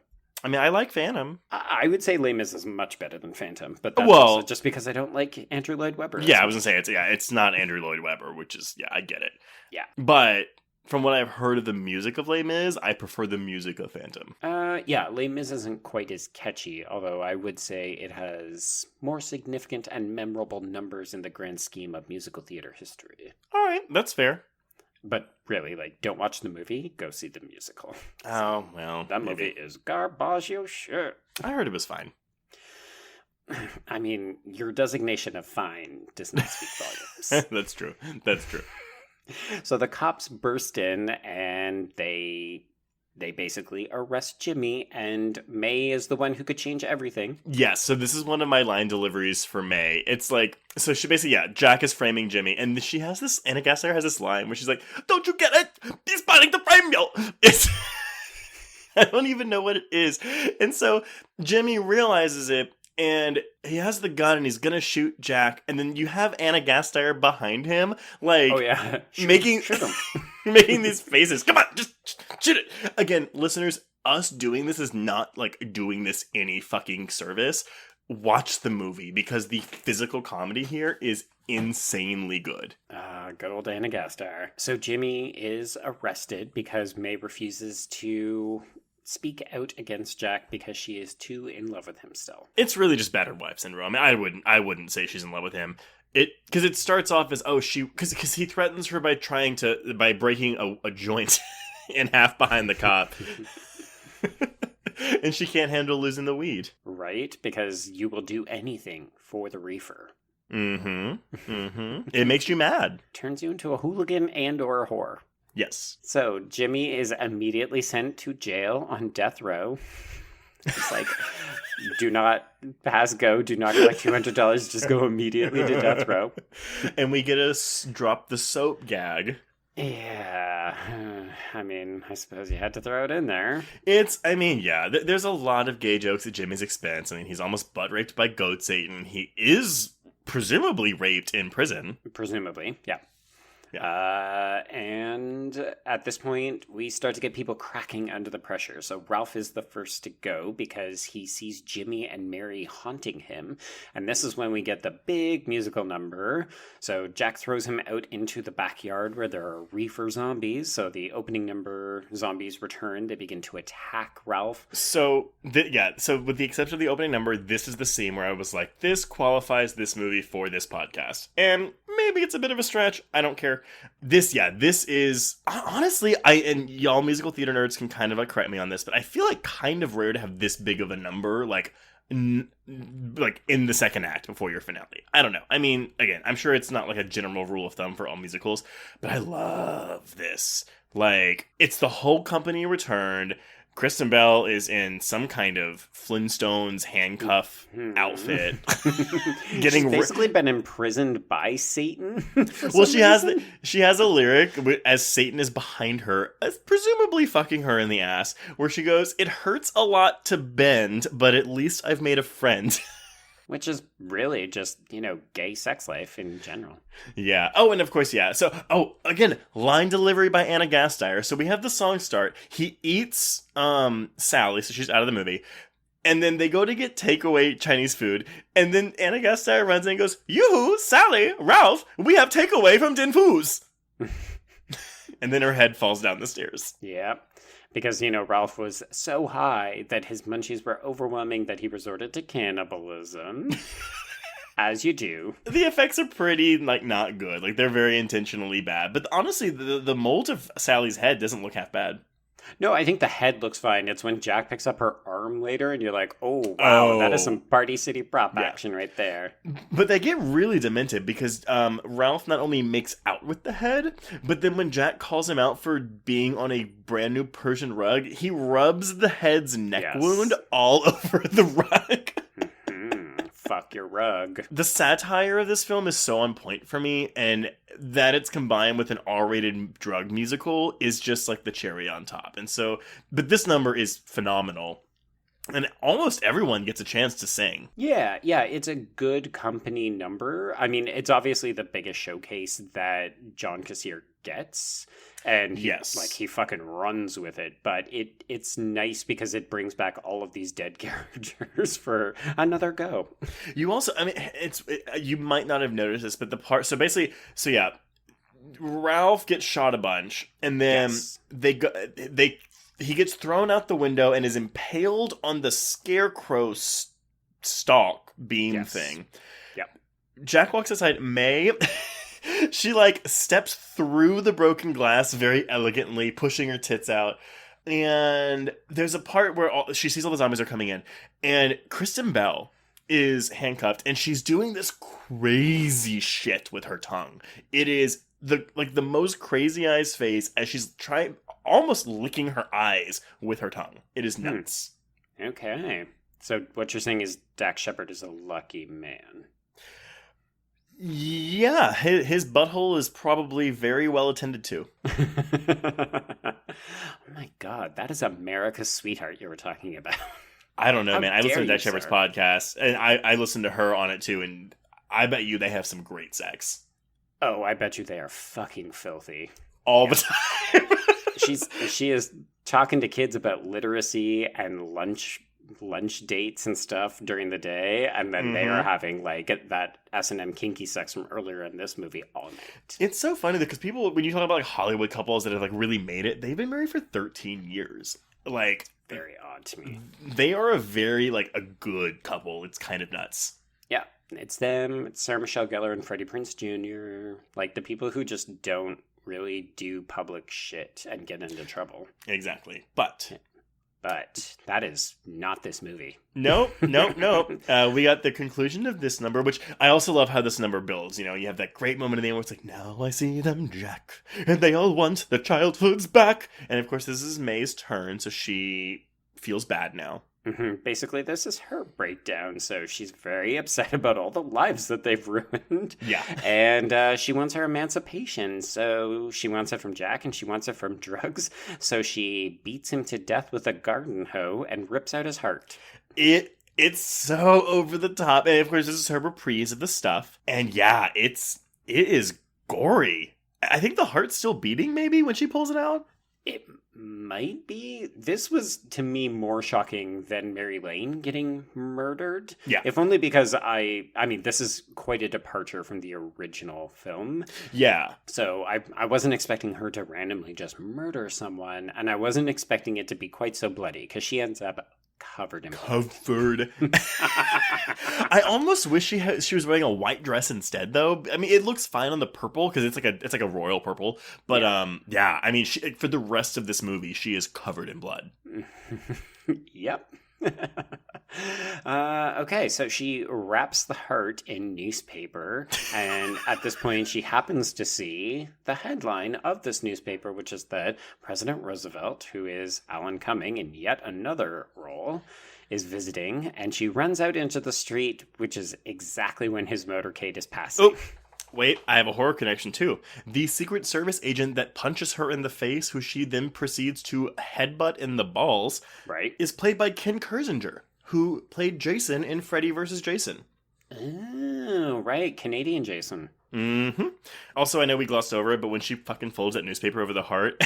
I mean, I like Phantom. I would say Les Mis is much better than Phantom, but that's also just because I don't like Andrew Lloyd Webber. Yeah, I was gonna say it's not Andrew Lloyd Webber, which is I get it. Yeah, but from what I've heard of the music of Les Mis, I prefer the music of Phantom. Yeah, Les Mis isn't quite as catchy, although I would say it has more significant and memorable numbers in the grand scheme of musical theater history. All right, that's fair. But really, don't watch the movie, go see the musical. Oh, well. That movie is garbaggio shit. I heard it was fine. I mean, your designation of fine does not speak volumes. That's true. So the cops burst in, and they basically arrest Jimmy, and May is the one who could change everything. Yes, so this is one of my line deliveries for May. It's like, so she basically, Jack is framing Jimmy, and she has this, Anna Gasteyer has this line where she's like, don't you get it? He's planning to frame you! It's, I don't even know what it is. And so Jimmy realizes it, and he has the gun, and he's gonna shoot Jack, and then you have Anna Gasteyer behind him, making these faces. Come on, just shoot it. Again, listeners, us doing this is not doing this any fucking service. Watch the movie, because the physical comedy here is insanely good. Good old Anna Gasteyer. So Jimmy is arrested because May refuses to speak out against Jack because she is too in love with him still. It's really just battered wife syndrome. I wouldn't say she's in love with him. Because it starts off as because he threatens her by breaking a joint in half behind the cop, and she can't handle losing the weed. Right, because you will do anything for the reefer. It makes you mad. Turns you into a hooligan and or a whore. Yes. So Jimmy is immediately sent to jail on death row. It's like, do not pass go, do not collect $200, just go immediately to death row. And we get a drop the soap gag. Yeah. I mean, I suppose you had to throw it in there. There's a lot of gay jokes at Jimmy's expense. I mean, he's almost butt raped by Goat Satan. He is presumably raped in prison. Presumably, yeah. And at this point, we start to get people cracking under the pressure. So Ralph is the first to go because he sees Jimmy and Mary haunting him. And this is when we get the big musical number. So Jack throws him out into the backyard where there are reefer zombies. So the opening number, zombies return. They begin to attack Ralph. So with the exception of the opening number, this is the scene where I was like, this qualifies this movie for this podcast. And maybe it's a bit of a stretch. I don't care. This is honestly, and y'all musical theater nerds can kind of like correct me on this, but I feel like kind of rare to have this big of a number like in the second act before your finale. I don't know. I mean, again, I'm sure it's not like a general rule of thumb for all musicals, but I love this. Like, it's the whole company returned. Kristen Bell is in some kind of Flintstones handcuff outfit. She's basically been imprisoned by Satan. Well, she has a lyric as Satan is behind her, presumably fucking her in the ass, where she goes, "It hurts a lot to bend, but at least I've made a friend." Which is really just, gay sex life in general. Yeah. Oh, and of course, yeah. So, again, line delivery by Anna Gasteyer. So we have the song start. He eats Sally, so she's out of the movie. And then they go to get takeaway Chinese food. And then Anna Gasteyer runs in and goes, "Yoo-hoo, Sally, Ralph, we have takeaway from Din Fu's." And then her head falls down the stairs. Yeah. Because, Ralph was so high that his munchies were overwhelming that he resorted to cannibalism. As you do. The effects are pretty, not good. Like, they're very intentionally bad. But honestly, the mold of Sally's head doesn't look half bad. No, I think the head looks fine. It's when Jack picks up her arm later and you're like, oh, wow, that is some Party City prop action right there. But they get really demented because Ralph not only makes out with the head, but then when Jack calls him out for being on a brand new Persian rug, he rubs the head's neck wound all over the rug. Fuck your rug. The satire of this film is so on point for me, and that it's combined with an R-rated drug musical is just like the cherry on top. And so, but this number is phenomenal. And almost everyone gets a chance to sing. Yeah, it's a good company number. I mean, it's obviously the biggest showcase that John Gasteyer gets. And he fucking runs with it. But it's nice because it brings back all of these dead characters for another go. You also, I mean, you might not have noticed this, but Ralph gets shot a bunch, and then he gets thrown out the window and is impaled on the scarecrow stalk beam thing. Yep. Jack walks aside. May... She, steps through the broken glass very elegantly, pushing her tits out. And there's a part where she sees all the zombies are coming in. And Kristen Bell is handcuffed, and she's doing this crazy shit with her tongue. It is the most crazy eyes face as she's almost licking her eyes with her tongue. It is nuts. Okay. So what you're saying is Dax Shepard is a lucky man. Yeah, his butthole is probably very well attended to. Oh my god, that is America's Sweetheart you were talking about. I don't know, man. I listen to Dax Shepard's podcast, and I listen to her on it too, and I bet you they have some great sex. Oh, I bet you they are fucking filthy. All the time. She is talking to kids about literacy and lunch dates and stuff during the day, and then they are having that S&M kinky sex from earlier in this movie all night. It's so funny because people, when you talk about Hollywood couples that have really made it, they've been married for 13 years. Very odd to me. They are a very a good couple. It's kind of nuts. Yeah, it's them. It's Sarah Michelle Gellar and Freddie Prinze Jr. The people who just don't really do public shit and get into trouble. Exactly. But But that is not this movie. Nope. We got the conclusion of this number, which I also love how this number builds. You know, you have that great moment in the end where it's like, now I see them, Jack, and they all want their childhoods back. And of course, this is May's turn, so she feels bad now. Mm-hmm. Basically, this is her breakdown, so she's very upset about all the lives that they've ruined. Yeah. And she wants her emancipation, so she wants it from Jack, and she wants it from drugs, so she beats him to death with a garden hoe and rips out his heart. It's so over the top, and of course, this is her reprise of the stuff, and yeah, it is gory. I think the heart's still beating, maybe, when she pulls it out? It might be. This was, to me, more shocking than Mary Lane getting murdered. Yeah. If only because I mean, this is quite a departure from the original film. Yeah. So I wasn't expecting her to randomly just murder someone, and I wasn't expecting it to be quite so bloody, because she ends up covered in blood. I almost wish she was wearing a white dress instead, though. I mean, it looks fine on the purple because it's like a royal purple. But yeah. I mean, for the rest of this movie, she is covered in blood. Yep. Okay, so she wraps the heart in newspaper, and at this point she happens to see the headline of this newspaper, which is that President Roosevelt, who is Alan Cumming in yet another role, is visiting, and she runs out into the street, which is exactly when his motorcade is passing. Oh. Wait, I have a horror connection too. The Secret Service agent that punches her in the face, who she then proceeds to headbutt in the balls, right, is played by Ken Kirzinger, who played Jason in Freddy vs. Jason. Oh, right, Canadian Jason. Mm-hmm. Also, I know we glossed over it, but when she fucking folds that newspaper over the heart,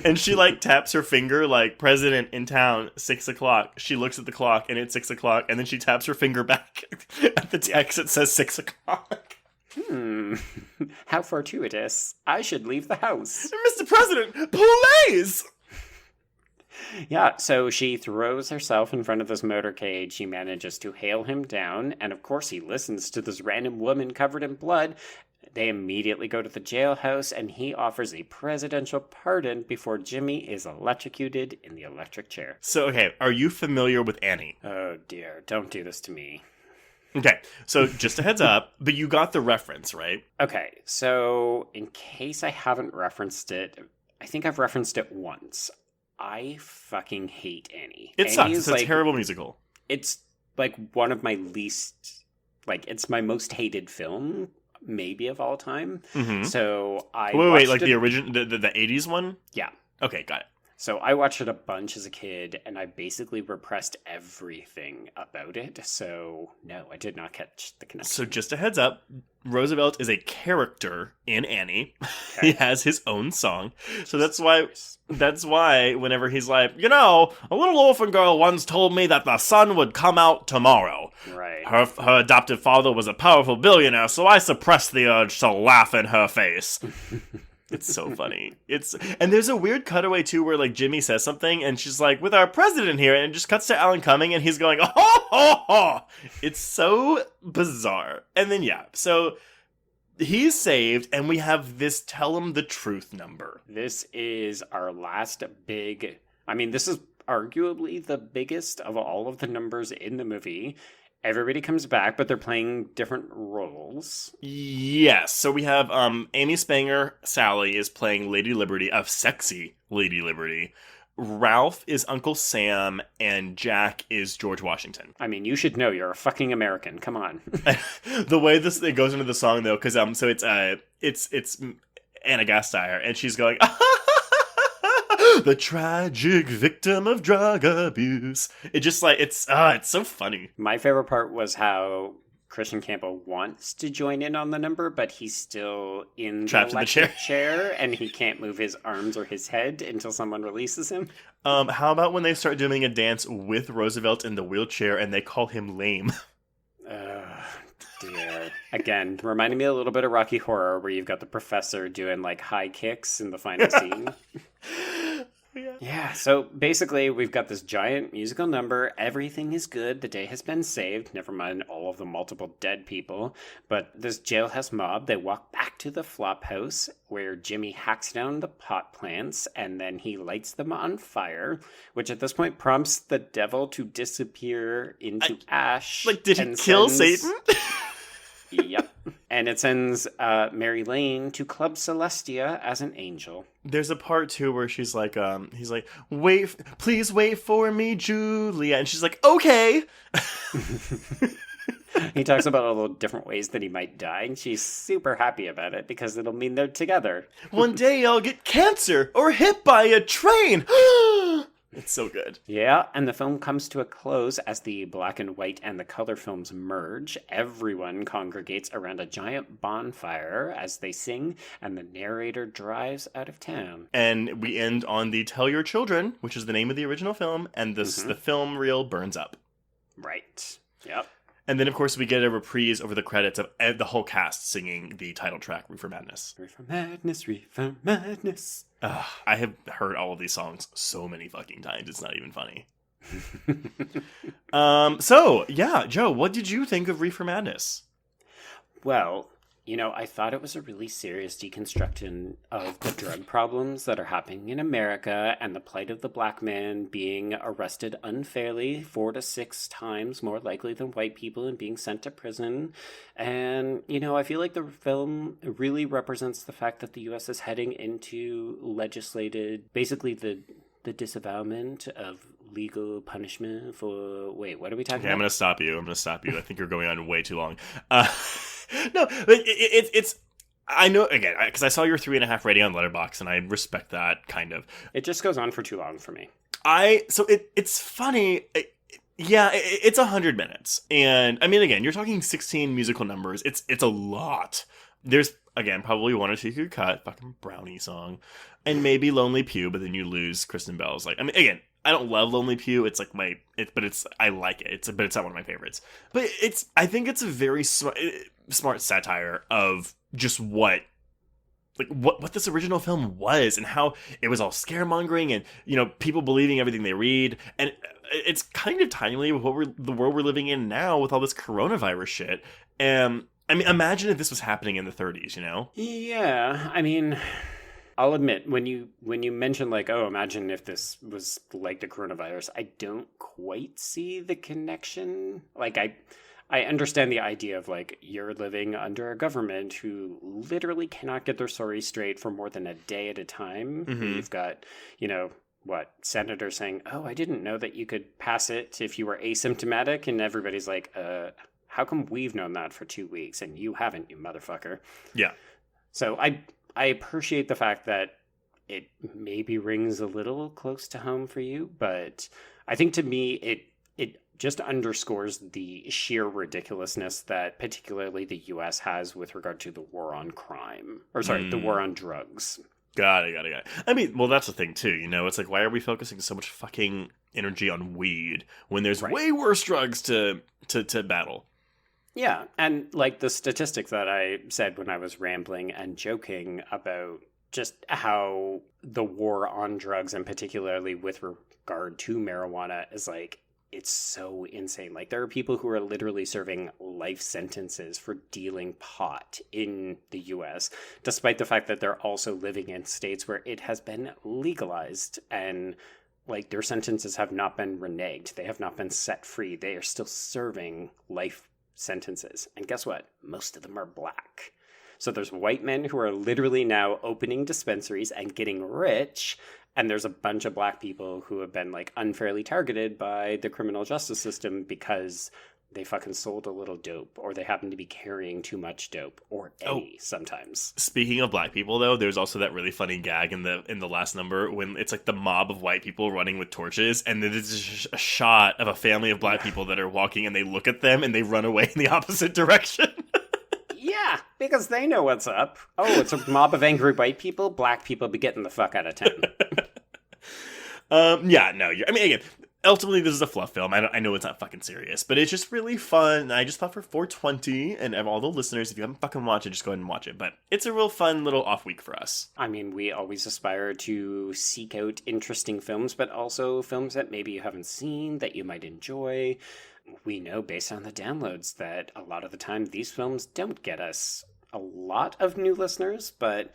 and she like taps her finger like, president in town, 6 o'clock. She looks at the clock and it's 6 o'clock, and then she taps her finger back at the text that says 6 o'clock. How fortuitous. I should leave the house. Mr. President, please! Yeah, so she throws herself in front of this motorcade. She manages to hail him down, and of course he listens to this random woman covered in blood. They immediately go to the jailhouse, and he offers a presidential pardon before Jimmy is electrocuted in the electric chair. So, okay, are you familiar with Annie? Oh dear, don't do this to me. Okay, so just a heads up, but you got the reference, right? Okay, so in case I haven't referenced it, I think I've referenced it once. I fucking hate Annie. It sucks. It's a terrible musical. It's like one of my least, like, it's my most hated film, maybe of all time. Mm-hmm. So I wait, like the original, the 80s one? Yeah. Okay, got it. So I watched it a bunch as a kid, and I basically repressed everything about it. So no, I did not catch the connection. So just a heads up, Roosevelt is a character in Annie. Okay. He has his own song. So that's why whenever he's like, you know, a little orphan girl once told me that the sun would come out tomorrow. Right. Her adopted father was a powerful billionaire, so I suppressed the urge to laugh in her face. It's so funny. And there's a weird cutaway too where like Jimmy says something and she's like, with our president here, and it just cuts to Alan Cumming and he's going, oh, oh, oh. It's so bizarre. And then yeah, so he's saved and we have this tell him the truth number. This is our last big, I mean, this is arguably the biggest of all of the numbers in the movie. Everybody comes back, but they're playing different roles. Yes. So we have Amy Spanger, Sally, is playing Lady Liberty, a sexy Lady Liberty. Ralph is Uncle Sam, and Jack is George Washington. I mean, you should know. You're a fucking American. Come on. The way it goes into the song, though, because so it's Anna Gasteyer, and she's going, the tragic victim of drug abuse. It just like it's so funny. My favorite part was how Kristen Campbell wants to join in on the number, but he's still in trapped the in the chair, and he can't move his arms or his head until someone releases him. How about when they start doing a dance with Roosevelt in the wheelchair and they call him lame? Dear. Again, reminding me a little bit of Rocky Horror, where you've got the professor doing like high kicks in the final scene. Yeah. Yeah, so basically we've got this giant musical number. Everything is good. The day has been saved. Never mind all of the multiple dead people. But this jailhouse mob, they walk back to the flop house where Jimmy hacks down the pot plants and then he lights them on fire, which at this point prompts the devil to disappear into ash. Like, did he kill Satan? Yep. And it sends Mary Lane to Club Celestia as an angel. There's a part too where she's like, he's like, please wait for me, Julia. And she's like, okay. He talks about all the different ways that he might die, and she's super happy about it because it'll mean they're together. One day I'll get cancer or hit by a train. It's so good. Yeah, and the film comes to a close as the black and white and the color films merge. Everyone congregates around a giant bonfire as they sing, and the narrator drives out of town. And we end on the Tell Your Children, which is the name of the original film, and the film reel burns up. Right. Yep. And then, of course, we get a reprise over the credits of the whole cast singing the title track, Reefer Madness. Reefer Madness, Reefer Madness. I have heard all of these songs so many fucking times, it's not even funny. So, yeah, Joe, what did you think of Reefer Madness? Well, you know, I thought it was a really serious deconstruction of the drug problems that are happening in America and the plight of the black man being arrested unfairly 4 to 6 times more likely than white people and being sent to prison. And, you know, I feel like the film really represents the fact that the U.S. is heading into legislated, basically the disavowalment of legal punishment for... Wait, what are we talking about? I'm going to stop you. I think you're going on way too long. No, but it's I know, again, because I saw your 3.5 rating on Letterboxd, and I respect that, kind of. It just goes on for too long for me. It's funny. It's 100 minutes. And, I mean, again, you're talking 16 musical numbers. It's a lot. There's, again, probably 1 or 2 you could cut. Fucking Brownie song. And maybe Lonely Pew, but then you lose Kristen Bell's. Like, I mean, again, I don't love Lonely Pew. It's like I like it. But it's not one of my favorites. But I think it's a very smart satire of just what this original film was and how it was all scaremongering and, you know, people believing everything they read. And it's kind of timely with the world we're living in now with all this coronavirus shit. I mean, imagine if this was happening in the 30s, you know? Yeah, I mean, I'll admit, when you mention, like, oh, imagine if this was like the coronavirus, I don't quite see the connection. Like, I understand the idea of, like, you're living under a government who literally cannot get their story straight for more than a day at a time. Mm-hmm. You've got, you know, senators saying, oh, I didn't know that you could pass it if you were asymptomatic. And everybody's like, how come we've known that for 2 weeks and you haven't, you motherfucker? Yeah. So I appreciate the fact that it maybe rings a little close to home for you, but I think to me it just underscores the sheer ridiculousness that particularly the U.S. has with regard to the war on crime. Or sorry, the war on drugs. Got it. I mean, well, that's the thing, too, you know? It's like, why are we focusing so much fucking energy on weed when there's way worse drugs to battle? Yeah, and like the statistic that I said when I was rambling and joking about just how the war on drugs, and particularly with regard to marijuana, is like, it's so insane. Like, there are people who are literally serving life sentences for dealing pot in the U.S., despite the fact that they're also living in states where it has been legalized and, like, their sentences have not been reneged. They have not been set free. They are still serving life sentences. And guess what? Most of them are black. So there's white men who are literally now opening dispensaries and getting rich, and there's a bunch of black people who have been, like, unfairly targeted by the criminal justice system because they fucking sold a little dope, or they happen to be carrying too much dope, or sometimes. Speaking of black people, though, there's also that really funny gag in the last number when it's like the mob of white people running with torches, and then there's just a shot of a family of black people that are walking, and they look at them and they run away in the opposite direction. Yeah, because they know what's up. Oh, it's a mob of angry white people. Black people be getting the fuck out of town. I mean, again, ultimately, this is a fluff film. I know it's not fucking serious, but it's just really fun. I just thought for 420, and all the listeners, if you haven't fucking watched it, just go ahead and watch it. But it's a real fun little off week for us. I mean, we always aspire to seek out interesting films, but also films that maybe you haven't seen that you might enjoy. We know based on the downloads that a lot of the time these films don't get us a lot of new listeners, but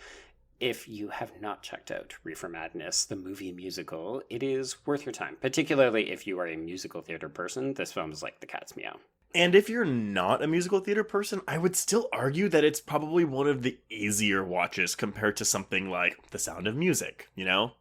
if you have not checked out Reefer Madness, the movie musical, it is worth your time. Particularly if you are a musical theater person, this film is like the cat's meow. And if you're not a musical theater person, I would still argue that it's probably one of the easier watches compared to something like The Sound of Music, you know?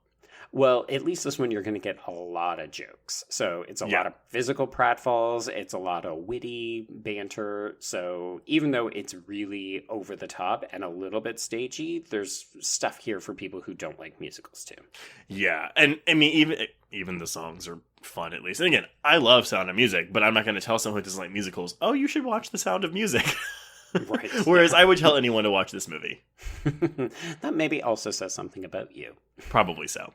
Well, at least this one you're going to get a lot of jokes. So it's a lot of physical pratfalls. It's a lot of witty banter. So even though it's really over the top and a little bit stagey, there's stuff here for people who don't like musicals too. Yeah, and I mean, even the songs are fun at least. And again, I love Sound of Music, but I'm not going to tell someone who doesn't like musicals, oh, you should watch The Sound of Music. Right. Whereas I would tell anyone to watch this movie. That maybe also says something about you. Probably so.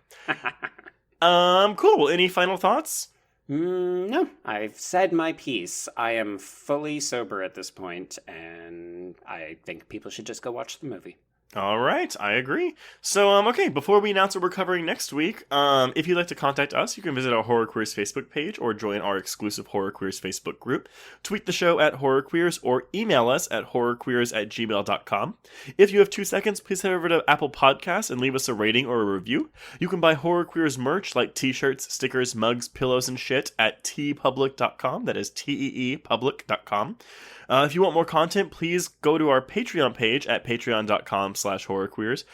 Cool. Any final thoughts? No, I've said my piece. I am fully sober at this point, and I think people should just go watch the movie. All right, I agree. So, okay, before we announce what we're covering next week, if you'd like to contact us, you can visit our Horror Queers Facebook page or join our exclusive Horror Queers Facebook group, tweet the show at Horror Queers, or email us at horrorqueers@gmail.com. If you have 2 seconds, please head over to Apple Podcasts and leave us a rating or a review. You can buy Horror Queers merch like t-shirts, stickers, mugs, pillows, and shit at teepublic.com. That is teepublic.com. If you want more content, please go to our Patreon page at patreon.com/horrorqueers.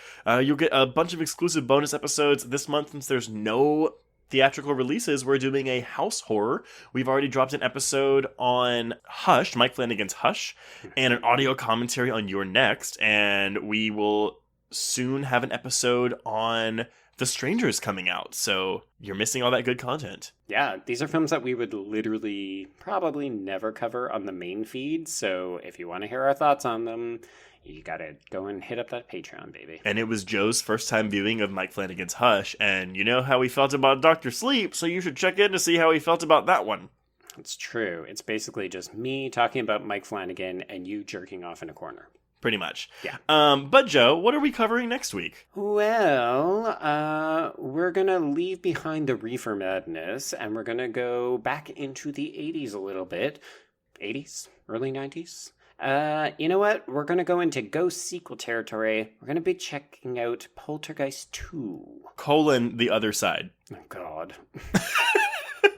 You'll get a bunch of exclusive bonus episodes this month. Since there's no theatrical releases, we're doing a house horror. We've already dropped an episode on Hush, Mike Flanagan's Hush, and an audio commentary on You're Next, and we will soon have an episode on The Strangers coming out, so you're missing all that good content. Yeah, these are films that we would literally probably never cover on the main feed, so if you want to hear our thoughts on them, you gotta go and hit up that Patreon, baby. And it was Joe's first time viewing of Mike Flanagan's Hush, and you know how he felt about Dr. Sleep, so you should check in to see how he felt about that one. It's true. It's basically just me talking about Mike Flanagan and you jerking off in a corner. Pretty much. Yeah. But Joe, what are we covering next week? Well, we're going to leave behind the Reefer Madness, and we're going to go back into the 80s a little bit. 80s? Early 90s? You know what? We're going to go into ghost sequel territory. We're going to be checking out Poltergeist 2. The Other Side. Oh, God.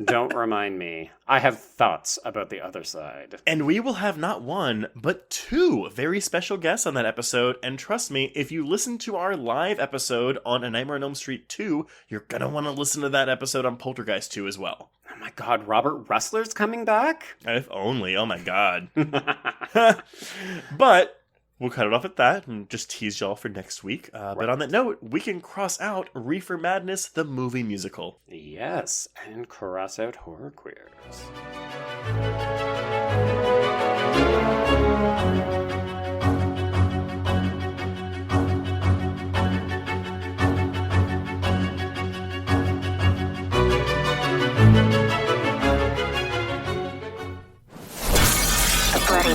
Don't remind me. I have thoughts about The Other Side. And we will have not one, but two very special guests on that episode. And trust me, if you listen to our live episode on A Nightmare on Elm Street 2, you're going to want to listen to that episode on Poltergeist 2 as well. Oh my God, Robert Russler's coming back? If only. Oh my God. But we'll cut it off at that and just tease y'all for next week. But on that note, we can cross out Reefer Madness, the movie musical. Yes, and cross out Horror Queers.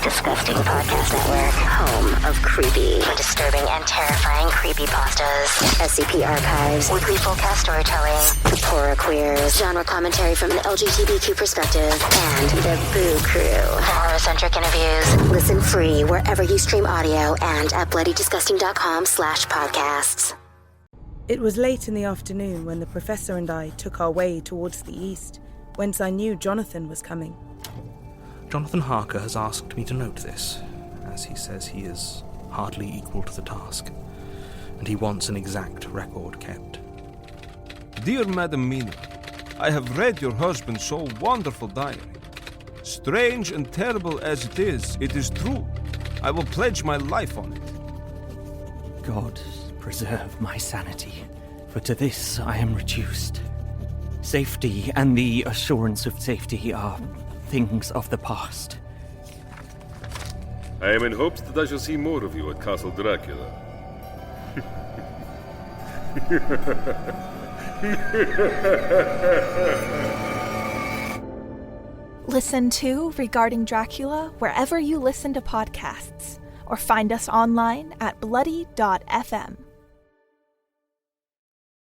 Disgusting Podcast Network, home of creepy, disturbing, and terrifying creepypastas, SCP archives, weekly full cast storytelling, horror queers, genre commentary from an LGBTQ perspective, and the Boo Crew. For horror-centric interviews, listen free wherever you stream audio and at bloodydisgusting.com/podcasts. It was late in the afternoon when the professor and I took our way towards the east, whence I knew Jonathan was coming. Jonathan Harker has asked me to note this, as he says he is hardly equal to the task, and he wants an exact record kept. Dear Madam Mina, I have read your husband's so wonderful diary. Strange and terrible as it is true. I will pledge my life on it. God preserve my sanity, for to this I am reduced. Safety and the assurance of safety are things of the past. I am in hopes that I shall see more of you at Castle Dracula. Listen to Regarding Dracula wherever you listen to podcasts, or find us online at bloody.fm.